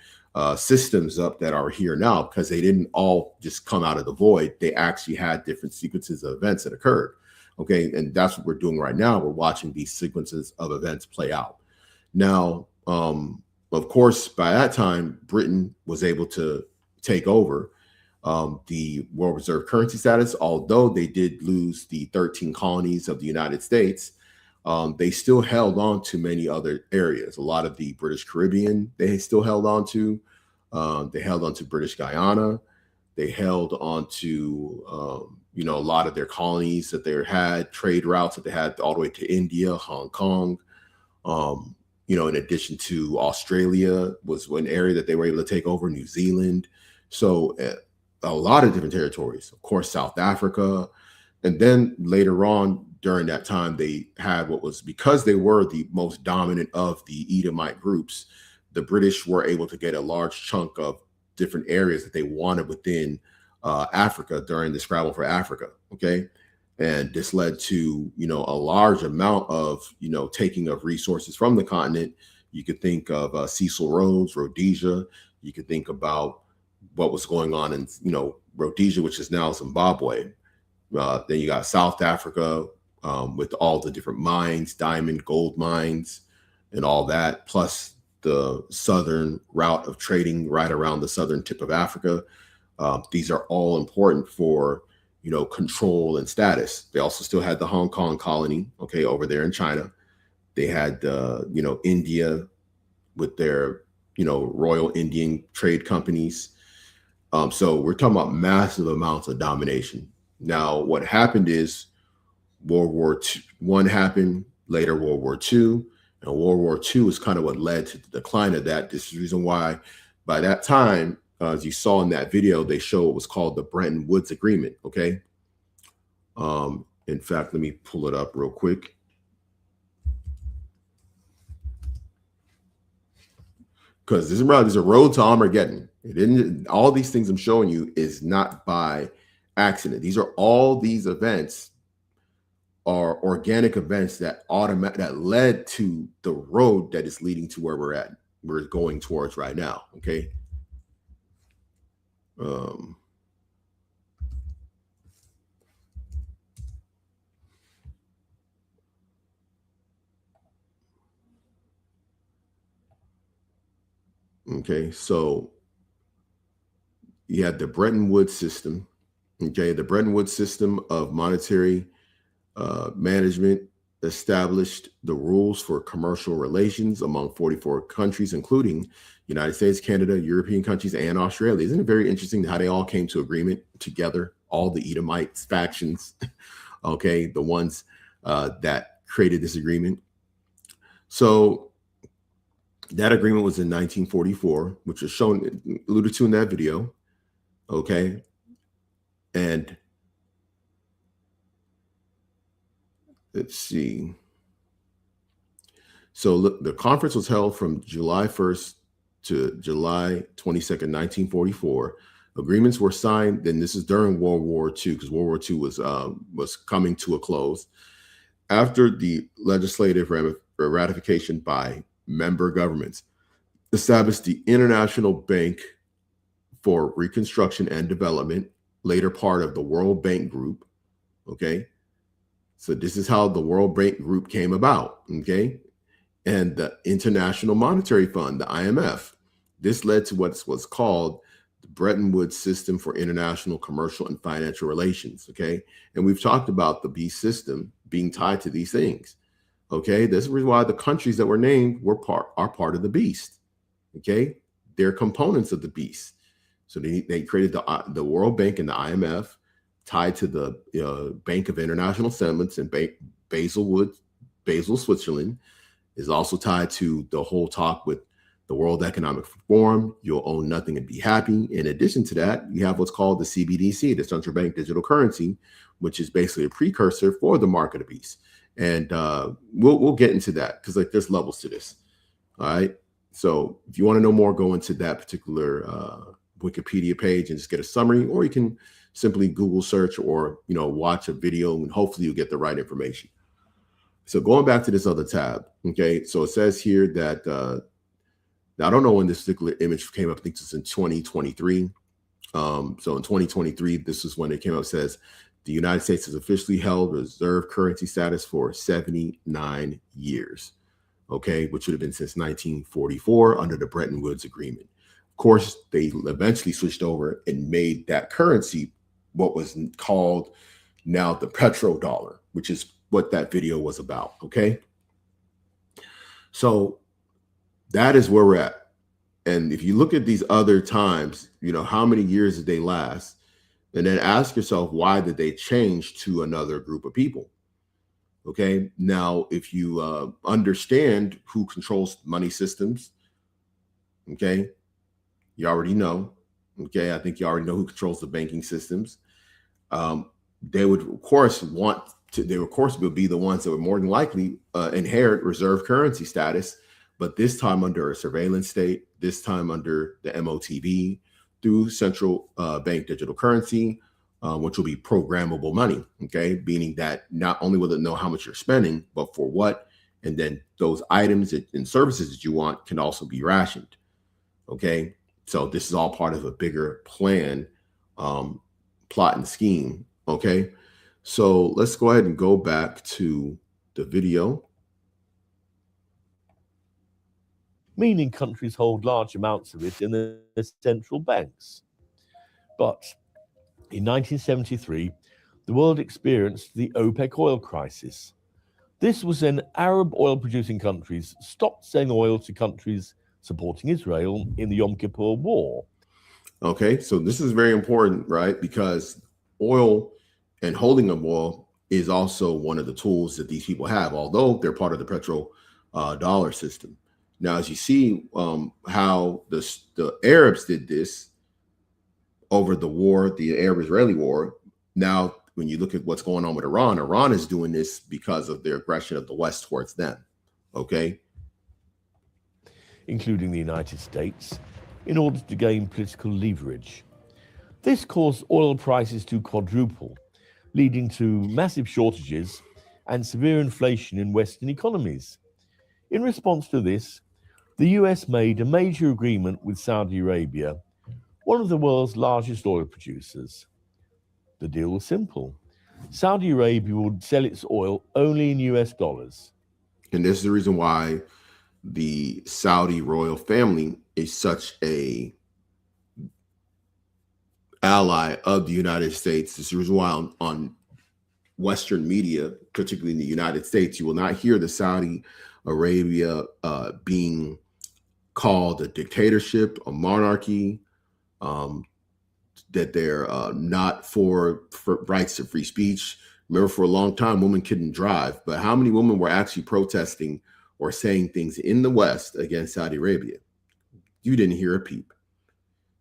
systems up that are here now, because they didn't all just come out of the void. They actually had different sequences of events that occurred. Okay, and that's what we're doing right now. We're watching these sequences of events play out. Now, of course, by that time, Britain was able to take over the world reserve currency status. Although they did lose the 13 colonies of the United States, they still held on to many other areas. A lot of the British Caribbean, they still held on to. They held on to British Guyana. They held on to, a lot of their colonies that they had, trade routes that they had all the way to India, Hong Kong. In addition to Australia was one area that they were able to take over, New Zealand. So a lot of different territories, of course, South Africa. And then later on during that time, they had because they were the most dominant of the Edomite groups, the British were able to get a large chunk of different areas that they wanted within Africa during the scramble for Africa. Okay. And this led to, a large amount of, taking of resources from the continent. You could think of Cecil Rhodes, Rhodesia. You could think about what was going on in, Rhodesia, which is now Zimbabwe. Then you got South Africa with all the different mines, diamond, gold mines, and all that, plus the southern route of trading right around the southern tip of Africa. These are all important for, control and status. They also still had the Hong Kong colony, okay, over there in China. They had, India with their, Royal Indian trade companies. So we're talking about massive amounts of domination. Now, what happened is World War I happened, later World War II, and World War II is kind of what led to the decline of that. This is the reason why by that time, as you saw in that video, they show what was called the Bretton Woods Agreement, okay? In fact, let me pull it up real quick. Because this is a road to Armageddon. All these things I'm showing you is not by accident. All these events are organic events that led to the road that is leading to where we're going towards right now. Okay. Okay, so you had the Bretton Woods system. Okay, the Bretton Woods system of monetary management established the rules for commercial relations among 44 countries, including United States, Canada, European countries, and Australia. Isn't it very interesting how they all came to agreement together, all the Edomite factions, okay, the ones that created this agreement. So that agreement was in 1944, which was alluded to in that video, okay, and let's see. So look, the conference was held from July 1st to July 22nd, 1944. Agreements were signed. Then this is during World War II, because World War II was coming to a close. After the legislative ratification by member governments, established the International Bank for Reconstruction and Development, later part of the World Bank Group. Okay. So this is how the World Bank Group came about, okay? And the International Monetary Fund, the IMF. This led to what's called the Bretton Woods System for International Commercial and Financial Relations, okay? And we've talked about the beast system being tied to these things, okay? This is why the countries that were named are part of the beast, okay? They're components of the beast. So they created the World Bank and the IMF, tied to the Bank of International Settlements in Basel, Switzerland, It's also tied to the whole talk with the World Economic Forum. You'll own nothing and be happy. In addition to that, you have what's called the CBDC, the central bank digital currency, which is basically a precursor for the market of beast. And we'll get into that because like there's levels to this. All right. So if you want to know more, go into that particular Wikipedia page and just get a summary, or you can simply Google search or watch a video and hopefully you'll get the right information. So going back to this other tab, okay, so it says here that now I don't know when this particular image came up. I think it's in 2023. So in 2023, this is when it came up. It says the United States has officially held reserve currency status for 79 years, okay, which would have been since 1944 under the Bretton Woods Agreement. Of course, they eventually switched over and made that currency what was called now the petrodollar, which is what that video was about, okay? So that is where we're at. And if you look at these other times, how many years did they last? And then ask yourself, why did they change to another group of people? Okay, now if you understand who controls money systems, okay, you already know. Okay, I think you already know who controls the banking systems. They would, of course, would be the ones that would more than likely inherit reserve currency status, but this time under a surveillance state, this time under the MOTB through central bank digital currency, which will be programmable money, okay? Meaning that not only will it know how much you're spending, but for what, and then those items and services that you want can also be rationed, okay? So this is all part of a bigger plan, plot and scheme, okay? So let's go ahead and go back to the video. Meaning countries hold large amounts of it in their central banks. But in 1973, the world experienced the OPEC oil crisis. This was when Arab oil-producing countries stopped selling oil to countries supporting Israel in the Yom Kippur War. Okay, so this is very important, right? Because oil and holding of oil is also one of the tools that these people have, although they're part of the petrodollar system. Now, as you see how the Arabs did this over the war, the Arab-Israeli war. Now, when you look at what's going on with Iran, Iran is doing this because of their aggression of the West towards them, okay? Including the United States, in order to gain political leverage. This caused oil prices to quadruple, leading to massive shortages and severe inflation in Western economies. In response to this, the US made a major agreement with Saudi Arabia, one of the world's largest oil producers. The deal was simple. Saudi Arabia would sell its oil only in US dollars. And this is the reason why the Saudi royal family is such a ally of the United States. This is the reason why on Western media, particularly in the United States, you will not hear the Saudi Arabia being called a dictatorship, a monarchy, that they're not for rights to free speech. Remember, for a long time, women couldn't drive, but how many women were actually protesting or saying things in the West against Saudi Arabia? You didn't hear a peep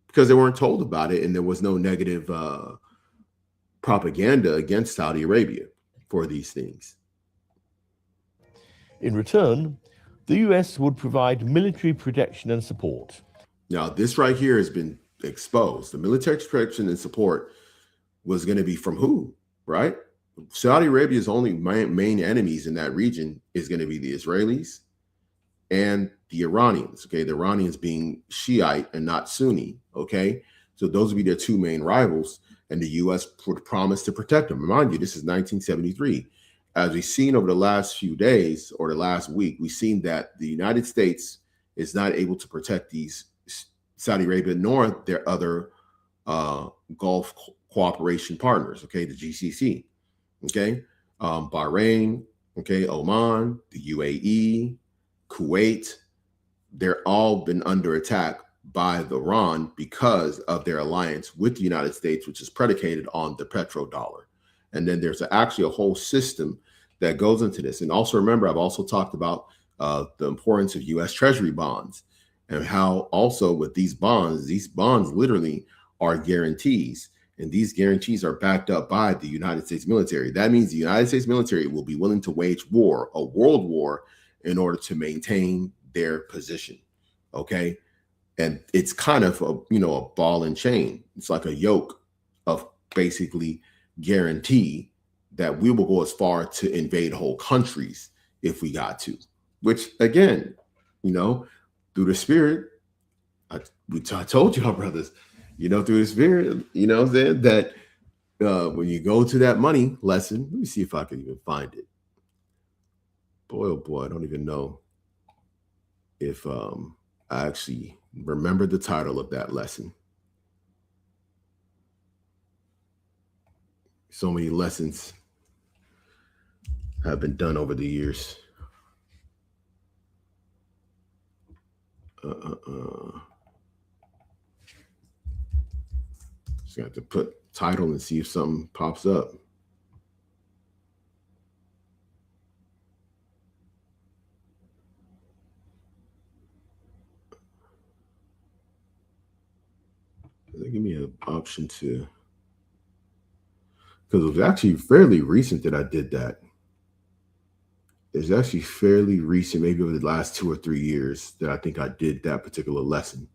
because they weren't told about it, and there was no negative propaganda against Saudi Arabia for these things. In return, the US would provide military protection and support. Now, this right here has been exposed. The military protection and support was going to be from who, right? Saudi Arabia's only main enemies in that region is going to be the Israelis and the Iranians, okay? The Iranians being Shiite and not Sunni, okay? So those would be their two main rivals, and the U.S. would promise to protect them. Remind you, this is 1973. As we've seen over the last few days or the last week, we've seen that the United States is not able to protect these Saudi Arabia nor their other Gulf cooperation partners, okay, the GCC, okay, Bahrain, okay, Oman, the UAE, Kuwait, they're all been under attack by the Iran because of their alliance with the United States, which is predicated on the petrodollar. And then there's actually a whole system that goes into this. And also remember, I've also talked about the importance of U.S. Treasury bonds, and how also with these bonds literally are guarantees. And these guarantees are backed up by the United States military. That means the United States military will be willing to wage war, a world war, in order to maintain their position. Okay. And it's kind of a ball and chain. It's like a yoke of basically guarantee that we will go as far to invade whole countries if we got to, which again, through the spirit, I told y'all brothers, through the spirit, that when you go to that money lesson, let me see if I can even find it. Boy, oh boy, I don't even know if I actually remember the title of that lesson. So many lessons have been done over the years. Just got to put title and see if something pops up. They give me an option to, because it was actually fairly recent that I did that. It's actually fairly recent, maybe over the last 2 or 3 years, that I think I did that particular lesson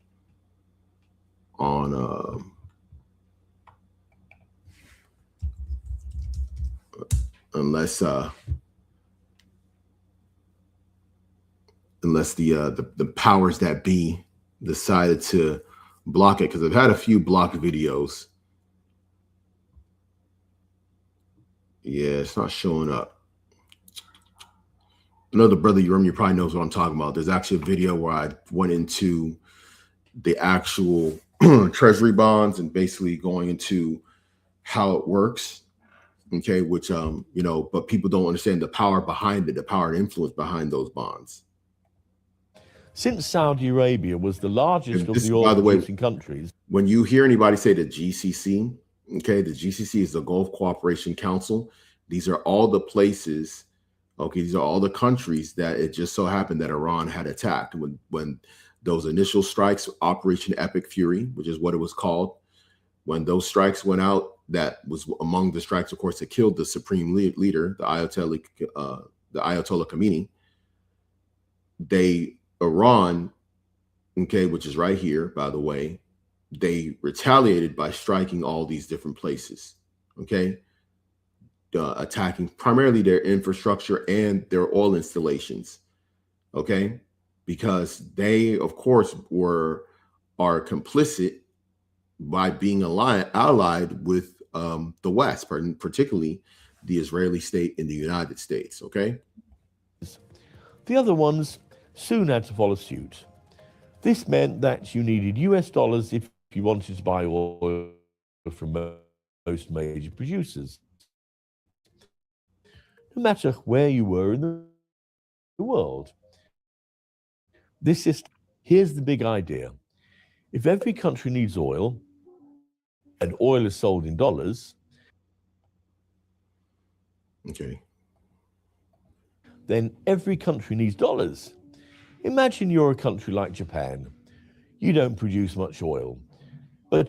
on unless the powers that be decided to block it, because I've had a few blocked videos. Yeah, it's not showing up. Another brother, you probably knows what I'm talking about. There's actually a video where I went into the actual treasury bonds and basically going into how it works. Okay, which but people don't understand the power behind it, the power and influence behind those bonds. Since Saudi Arabia was the largest of the oil-producing countries. When you hear anybody say the GCC, okay, the GCC is the Gulf Cooperation Council. These are all the places, okay, these are all the countries that it just so happened that Iran had attacked when those initial strikes, Operation Epic Fury, which is what it was called, when those strikes went out, that was among the strikes, of course, that killed the supreme leader, the Ayatollah Khomeini. Iran, okay, which is right here, by the way, they retaliated by striking all these different places, okay, attacking primarily their infrastructure and their oil installations, okay, because they, of course, are complicit by being allied with the West, particularly the Israeli state in the United States, okay? The other ones soon had to follow suit. This meant that you needed US dollars if you wanted to buy oil from most major producers, no matter where you were in the world. Here's the big idea. If every country needs oil, and oil is sold in dollars, okay, then every country needs dollars. Imagine you're a country like Japan. You don't produce much oil, but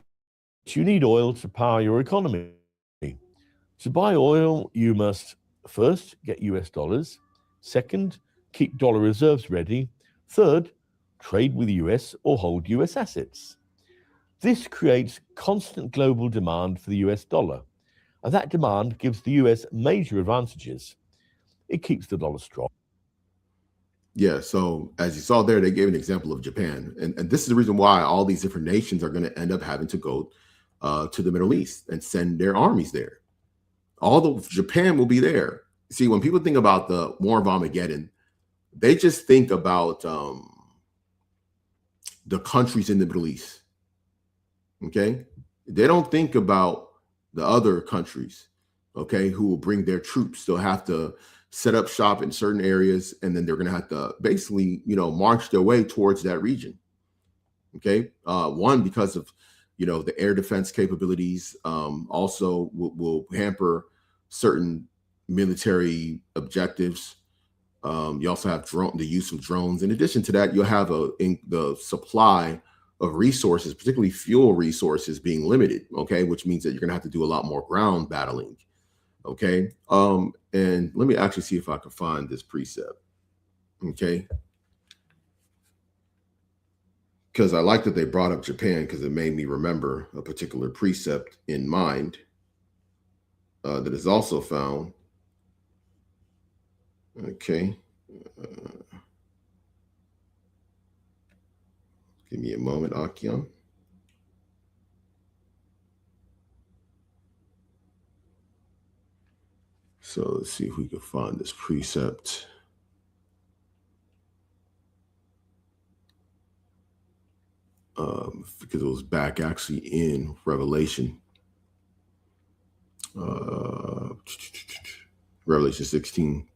you need oil to power your economy. To buy oil, you must first get US dollars. Second, keep dollar reserves ready. Third, trade with the US or hold US assets. This creates constant global demand for the US dollar, and that demand gives the US major advantages. It keeps the dollar strong. Yeah, so as you saw there, they gave an example of Japan. And this is the reason why all these different nations are going to end up having to go to the Middle East and send their armies there. Japan will be there. See, when people think about the War of Armageddon, they just think about the countries in the Middle East. Okay? They don't think about the other countries, okay, who will bring their troops. They'll have to set up shop in certain areas, and then they're going to have to basically, march their way towards that region. Okay. One, because of, the air defense capabilities, also will hamper certain military objectives. You also have the use of drones. In addition to that, you'll have the supply of resources, particularly fuel resources, being limited. Okay, which means that you're going to have to do a lot more ground battling. Okay, and let me actually see if I can find this precept. Okay, because I like that they brought up Japan, because it made me remember a particular precept in mind that is also found. Okay. Give me a moment, Akion. So let's see if we can find this precept. Because it was back actually in Revelation. Revelation 16.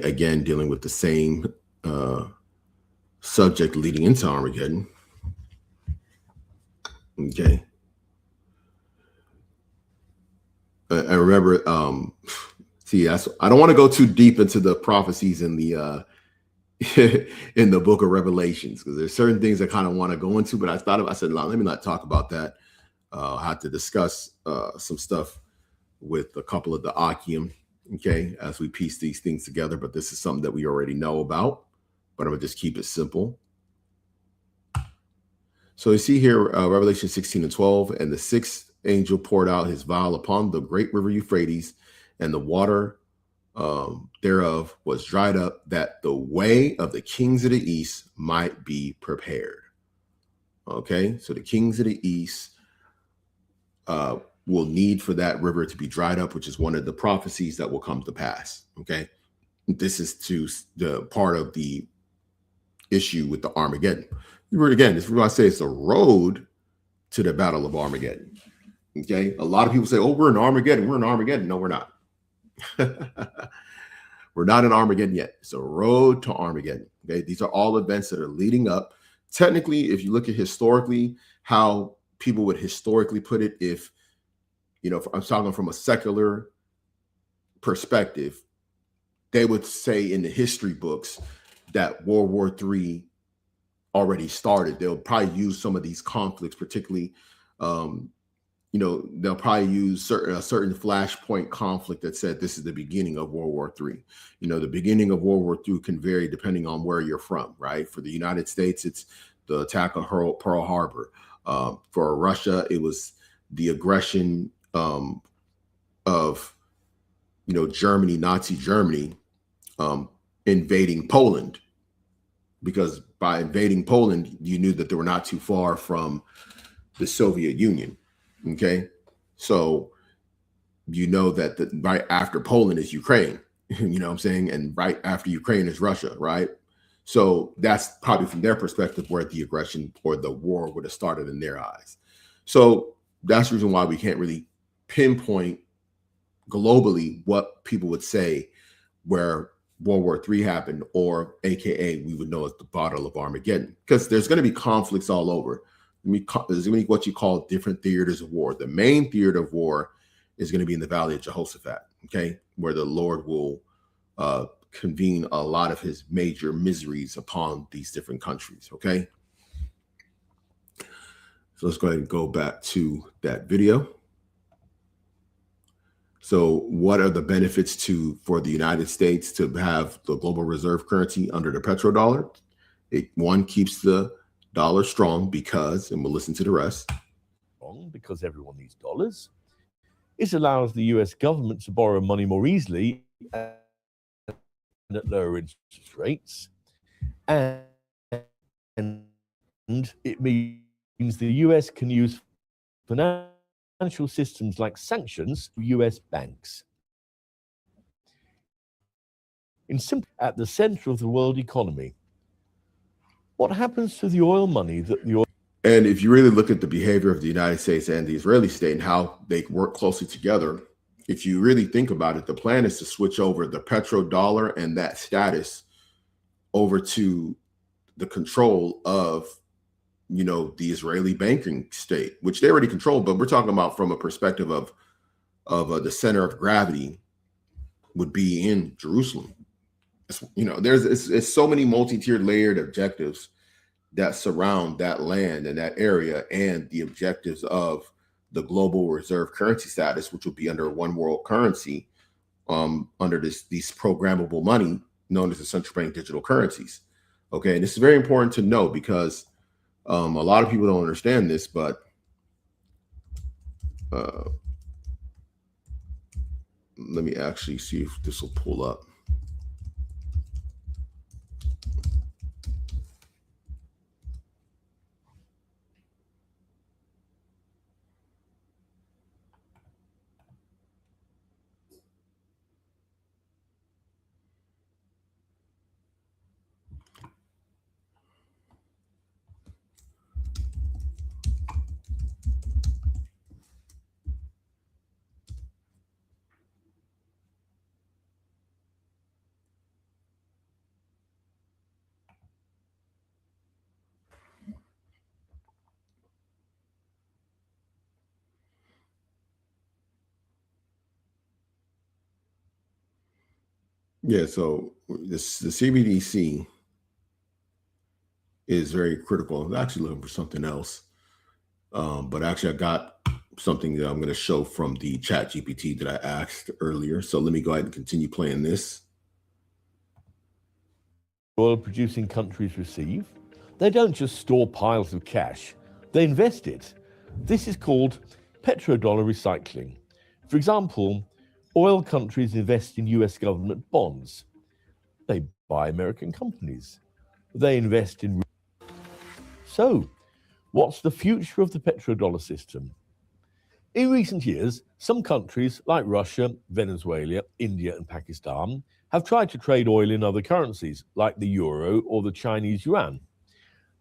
Again, dealing with the same subject leading into Armageddon. Okay. I remember, I don't want to go too deep into the prophecies in the in the book of Revelations, because there's certain things I kind of want to go into, but I said, let me not talk about that. I had to discuss some stuff with a couple of the Akim, okay, as we piece these things together, but this is something that we already know about, but I'm gonna just keep it simple. So you see here, Revelation 16:12, and the sixth angel poured out his vial upon the great river Euphrates, and the water thereof was dried up, that the way of the kings of the east might be prepared. Okay, so the kings of the east will need for that river to be dried up, which is one of the prophecies that will come to pass. Okay, this is to the part of the issue with the Armageddon. Again, this is what I say, it's a road to the battle of Armageddon. Okay, a lot of people say, oh, we're in Armageddon. We're in Armageddon. No, we're not. We're not in Armageddon yet. It's a road to Armageddon. Okay, these are all events that are leading up. Technically, if you look at historically, how people would historically put it, if, if I'm talking from a secular perspective, they would say in the history books that World War III already started. They'll probably use some of these conflicts, particularly, they'll probably use a certain flashpoint conflict that said this is the beginning of World War III. The beginning of World War II can vary depending on where you're from, right? For the United States, it's the attack on Pearl Harbor. For Russia, it was the aggression of, Germany, Nazi Germany, invading Poland, because by invading Poland, you knew that they were not too far from the Soviet Union. Okay, so that right after Poland is Ukraine, what I'm saying, and right after Ukraine is Russia, right? So that's probably from their perspective where the aggression or the war would have started in their eyes. So that's the reason why we can't really pinpoint globally what people would say where World War III happened, or AKA we would know as the Battle of Armageddon, because there's going to be conflicts all over. There's going to be what you call different theaters of war. The main theater of war is going to be in the Valley of Jehoshaphat, okay, where the Lord will convene a lot of his major miseries upon these different countries, okay? So let's go ahead and go back to that video. So what are the benefits for the United States to have the global reserve currency under the petrodollar? One, keeps the dollar strong because, and we'll listen to the rest. Because everyone needs dollars. It allows the US government to borrow money more easily and at lower interest rates. And it means the US can use financial systems like sanctions for US banks. At the center of the world economy. What happens to the oil money that the oil... And if you really look at the behavior of the United States and the Israeli state and how they work closely together, if you really think about it, the plan is to switch over the petrodollar and that status over to the control of, the Israeli banking state, which they already control, but we're talking about from a perspective of the center of gravity would be in Jerusalem. you know, it's so many multi-tiered layered objectives that surround that land and that area, and the objectives of the global reserve currency status, which will be under one world currency, under these programmable money known as the central bank digital currencies. Okay, and this is very important to know because a lot of people don't understand this, but let me actually see if this will pull up. Yeah, so the CBDC is very critical. I'm actually looking for something else. But actually I got something that I'm going to show from the chat GPT that I asked earlier. So let me go ahead and continue playing this. Oil producing countries receive. They don't just store piles of cash, they invest it. This is called petrodollar recycling. For example, oil countries invest in US government bonds. They buy American companies. They invest in. So, what's the future of the petrodollar system? In recent years, some countries like Russia, Venezuela, India, and Pakistan have tried to trade oil in other currencies like the euro or the Chinese yuan.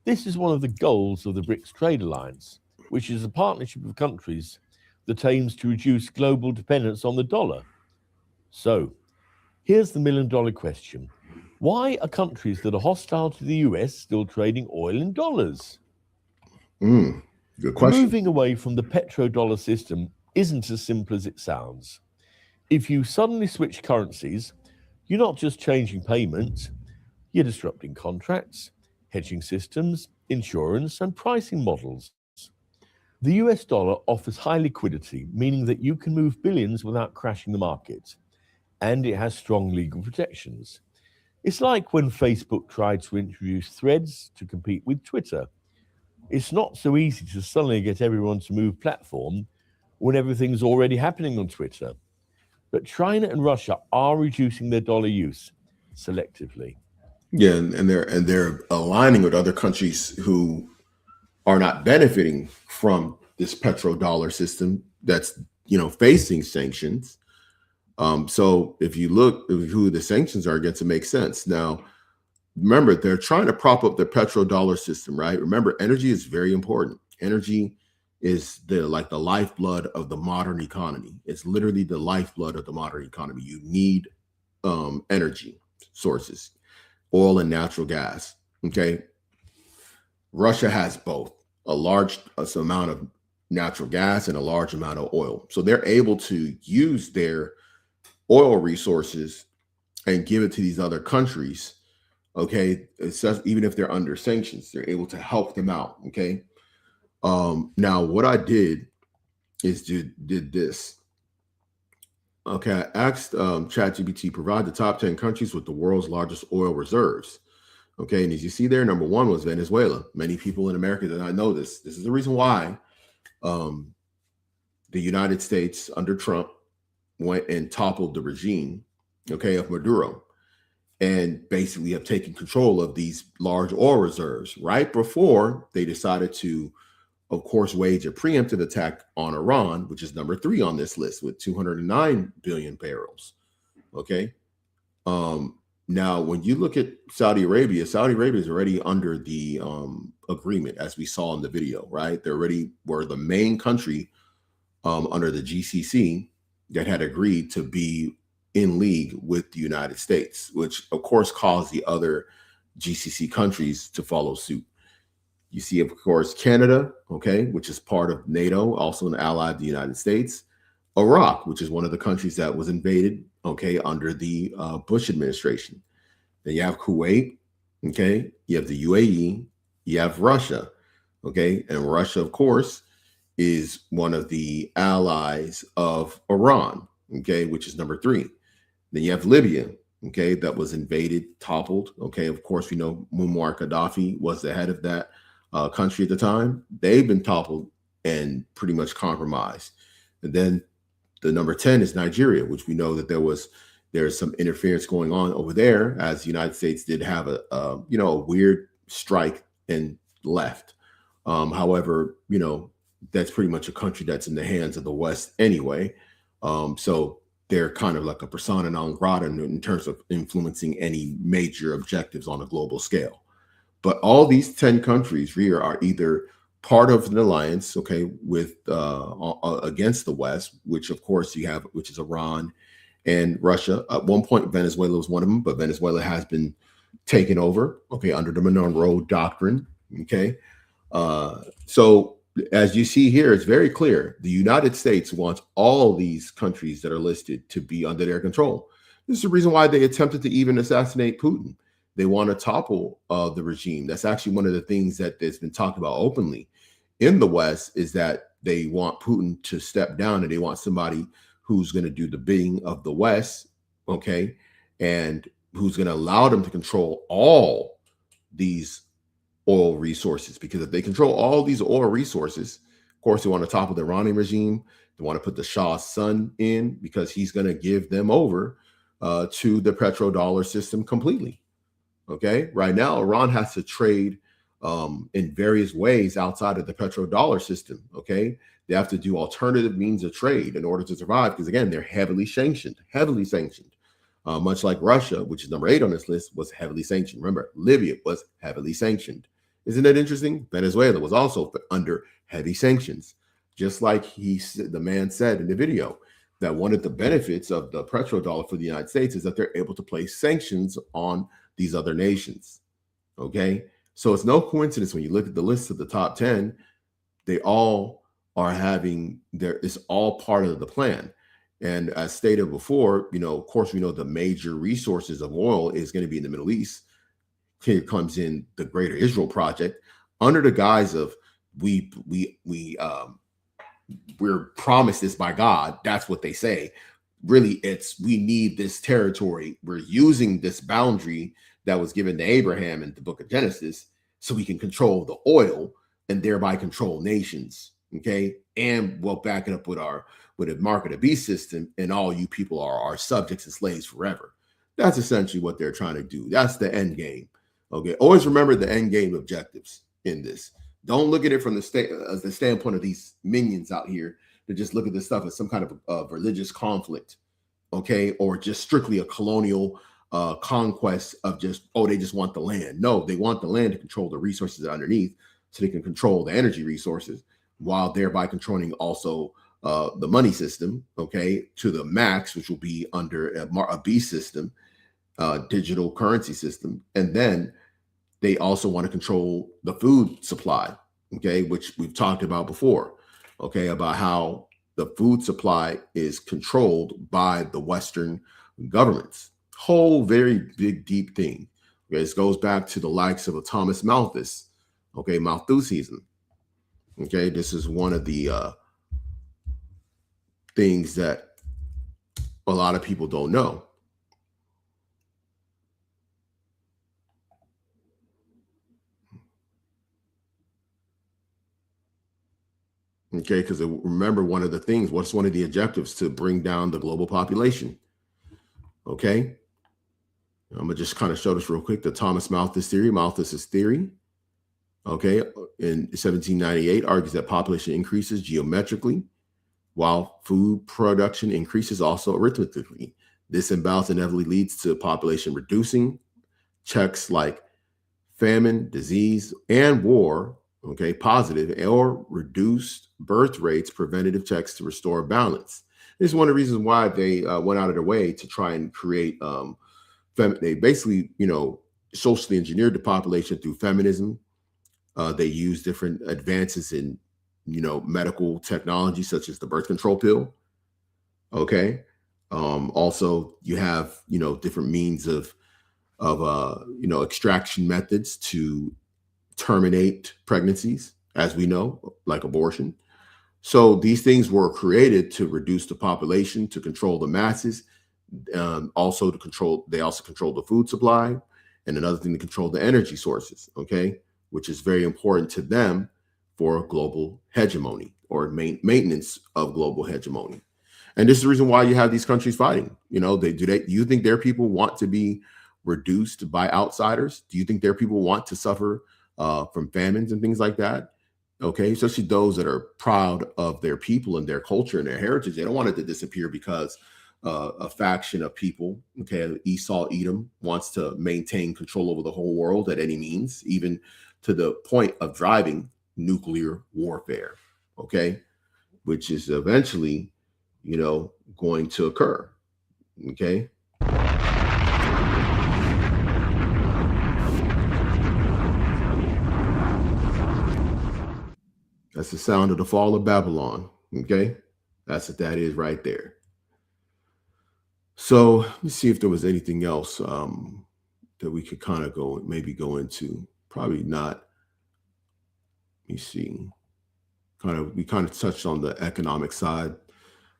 This is one of the goals of the BRICS trade alliance, which is a partnership of countries that aims to reduce global dependence on the dollar. So, here's the million-dollar question. Why are countries that are hostile to the US still trading oil in dollars? Good question. Moving away from the petrodollar system isn't as simple as it sounds. If you suddenly switch currencies, you're not just changing payments, you're disrupting contracts, hedging systems, insurance, and pricing models. The US dollar offers high liquidity, meaning that you can move billions without crashing the market, and it has strong legal protections. It's like when Facebook tried to introduce Threads to compete with Twitter. It's not so easy to suddenly get everyone to move platform when everything's already happening on Twitter. But China and Russia are reducing their dollar use selectively. Yeah, and they're aligning with other countries who are not benefiting from this petrodollar system that's, you know, facing sanctions. So if you look at who the sanctions are against, it makes sense. Now, remember, they're trying to prop up the petrodollar system, right? Remember, energy is very important. Energy is the lifeblood of the modern economy. It's literally the lifeblood of the modern economy. You need energy sources, oil and natural gas. Okay. Russia has both a large amount of natural gas and a large amount of oil. So they're able to use their oil resources and give it to these other countries. Okay. It's just, even if they're under sanctions, they're able to help them out. Okay. Now what I did is did this. Okay. I asked ChatGPT, provide the top 10 countries with the world's largest oil reserves. Okay. And as you see there, number one was Venezuela. Many people in America did not know this. This is the reason why the United States under Trump went and toppled the regime, okay, of Maduro, and basically have taken control of these large oil reserves right before they decided to, of course, wage a preemptive attack on Iran, which is number 3 on this list with 209 billion barrels. Okay. Now, when you look at Saudi Arabia is already under the agreement, as we saw in the video, right? They already were the main country under the GCC that had agreed to be in league with the United States, which of course caused the other GCC countries to follow suit. You see, of course, Canada, okay, which is part of NATO, also an ally of the United States. Iraq, which is one of the countries that was invaded, okay, under the Bush administration. Then you have Kuwait, okay? You have the UAE, you have Russia, okay? And Russia, of course, is one of the allies of Iran, okay, which is number 3. Then you have Libya, okay, that was invaded, toppled, okay? Of course, we know Muammar Gaddafi was the head of that country at the time. They've been toppled and pretty much compromised. And then the number 10 is Nigeria, which we know that there's some interference going on over there, as the United States did have a weird strike and left. However, that's pretty much a country that's in the hands of the West anyway. So they're kind of like a persona non grata in terms of influencing any major objectives on a global scale. But all these 10 countries here are either part of an alliance, okay, with against the West, which of course you have, which is Iran and Russia. At one point, Venezuela was one of them, but Venezuela has been taken over, okay, under the Monroe Doctrine, okay. So as you see here, it's very clear. The United States wants all these countries that are listed to be under their control. This is the reason why they attempted to even assassinate Putin. They want to topple the regime. That's actually one of the things that has been talked about openly in the West, is that they want Putin to step down and they want somebody who's going to do the bidding of the West, okay, and who's going to allow them to control all these oil resources. Because if they control all these oil resources, of course, they want to topple the Iranian regime. They want to put the Shah's son in, because he's going to give them over to the petrodollar system completely. Okay, right now, Iran has to trade in various ways outside of the petrodollar system. Okay, they have to do alternative means of trade in order to survive, because again, they're heavily sanctioned. Much like Russia, which is number 8 on this list, was heavily sanctioned. Remember, Libya was heavily sanctioned. Isn't that interesting? Venezuela was also under heavy sanctions. Just like the man said in the video, that one of the benefits of the petrodollar for the United States is that they're able to place sanctions on these other nations. Okay, so it's no coincidence when you look at the list of the top 10, they all are it's all part of the plan. And as stated before, of course, we know the major resources of oil is going to be in the Middle East. Here comes in the Greater Israel Project under the guise of we're promised this by God. That's what they say. Really, it's we need this territory. We're using this boundary that was given to Abraham in the book of Genesis so we can control the oil and thereby control nations. Okay, and we'll back it up with a mark of the beast system, and all you people are our subjects and slaves forever. That's essentially what they're trying to do. That's the end game. Okay, always remember the end game objectives in this. Don't look at it from the standpoint of these minions out here to just look at this stuff as some kind of religious conflict, okay, or just strictly a colonial conquest of they just want the land. No, they want the land to control the resources underneath, so they can control the energy resources, while thereby controlling also the money system, okay, to the max, which will be under a beast system, digital currency system. And then they also want to control the food supply, okay, which we've talked about before, okay, about how the food supply is controlled by the Western governments. Whole very big, deep thing. Okay, this goes back to the likes of a Thomas Malthus, okay, Malthusianism. Okay, this is one of the things that a lot of people don't know. Okay, because remember, one of the things, what's one of the objectives? To bring down the global population. Okay, I'm gonna just kind of show this real quick. The Thomas Malthus theory, Malthus's theory. Okay, in 1798 argues that population increases geometrically while food production increases also arithmetically. This imbalance inevitably leads to population reducing. Checks like famine, disease, and war, okay, positive or reduced birth rates, preventative checks to restore balance. This is one of the reasons why they went out of their way to try and create, they basically, socially engineered the population through feminism. They use different advances in, medical technology, such as the birth control pill. Okay. Also, you have, different means of extraction methods to terminate pregnancies, as we know, like abortion. So these things were created to reduce the population, to control the masses, they also control the food supply, and another thing to control the energy sources, okay, which is very important to them for global hegemony or maintenance of global hegemony. And this is the reason why you have these countries fighting. Do you think their people want to be reduced by outsiders? Do you think their people want to suffer from famines and things like that? Okay, especially those that are proud of their people and their culture and their heritage. They don't want it to disappear because a faction of people, okay, Esau Edom, wants to maintain control over the whole world at any means, even to the point of driving nuclear warfare, okay, which is eventually, going to occur, okay. That's the sound of the fall of Babylon, okay. That's what that is right there. So let me see if there was anything else that we could kind of go into. Probably not. Let me see. We kind of touched on the economic side,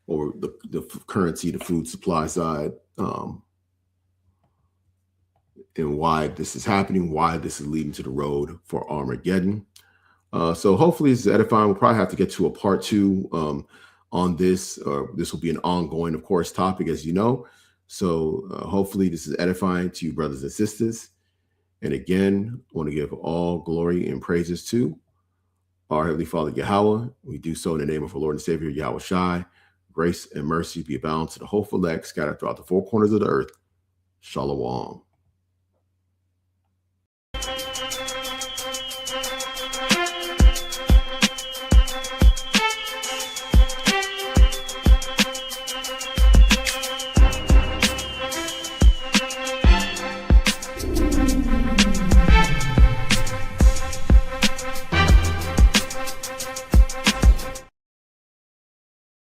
or the currency, the food supply side, and why this is happening, why this is leading to the road for Armageddon. So hopefully it's edifying. We'll probably have to get to a part 2 on this. This will be an ongoing, of course, topic, as you know. So hopefully this is edifying to you, brothers and sisters. And again, I want to give all glory and praises to our Heavenly Father, Yahweh. We do so in the name of our Lord and Savior, Yahweh Shai. Grace and mercy be abound to the hopeful elect scattered throughout the 4 corners of the earth. Shalom.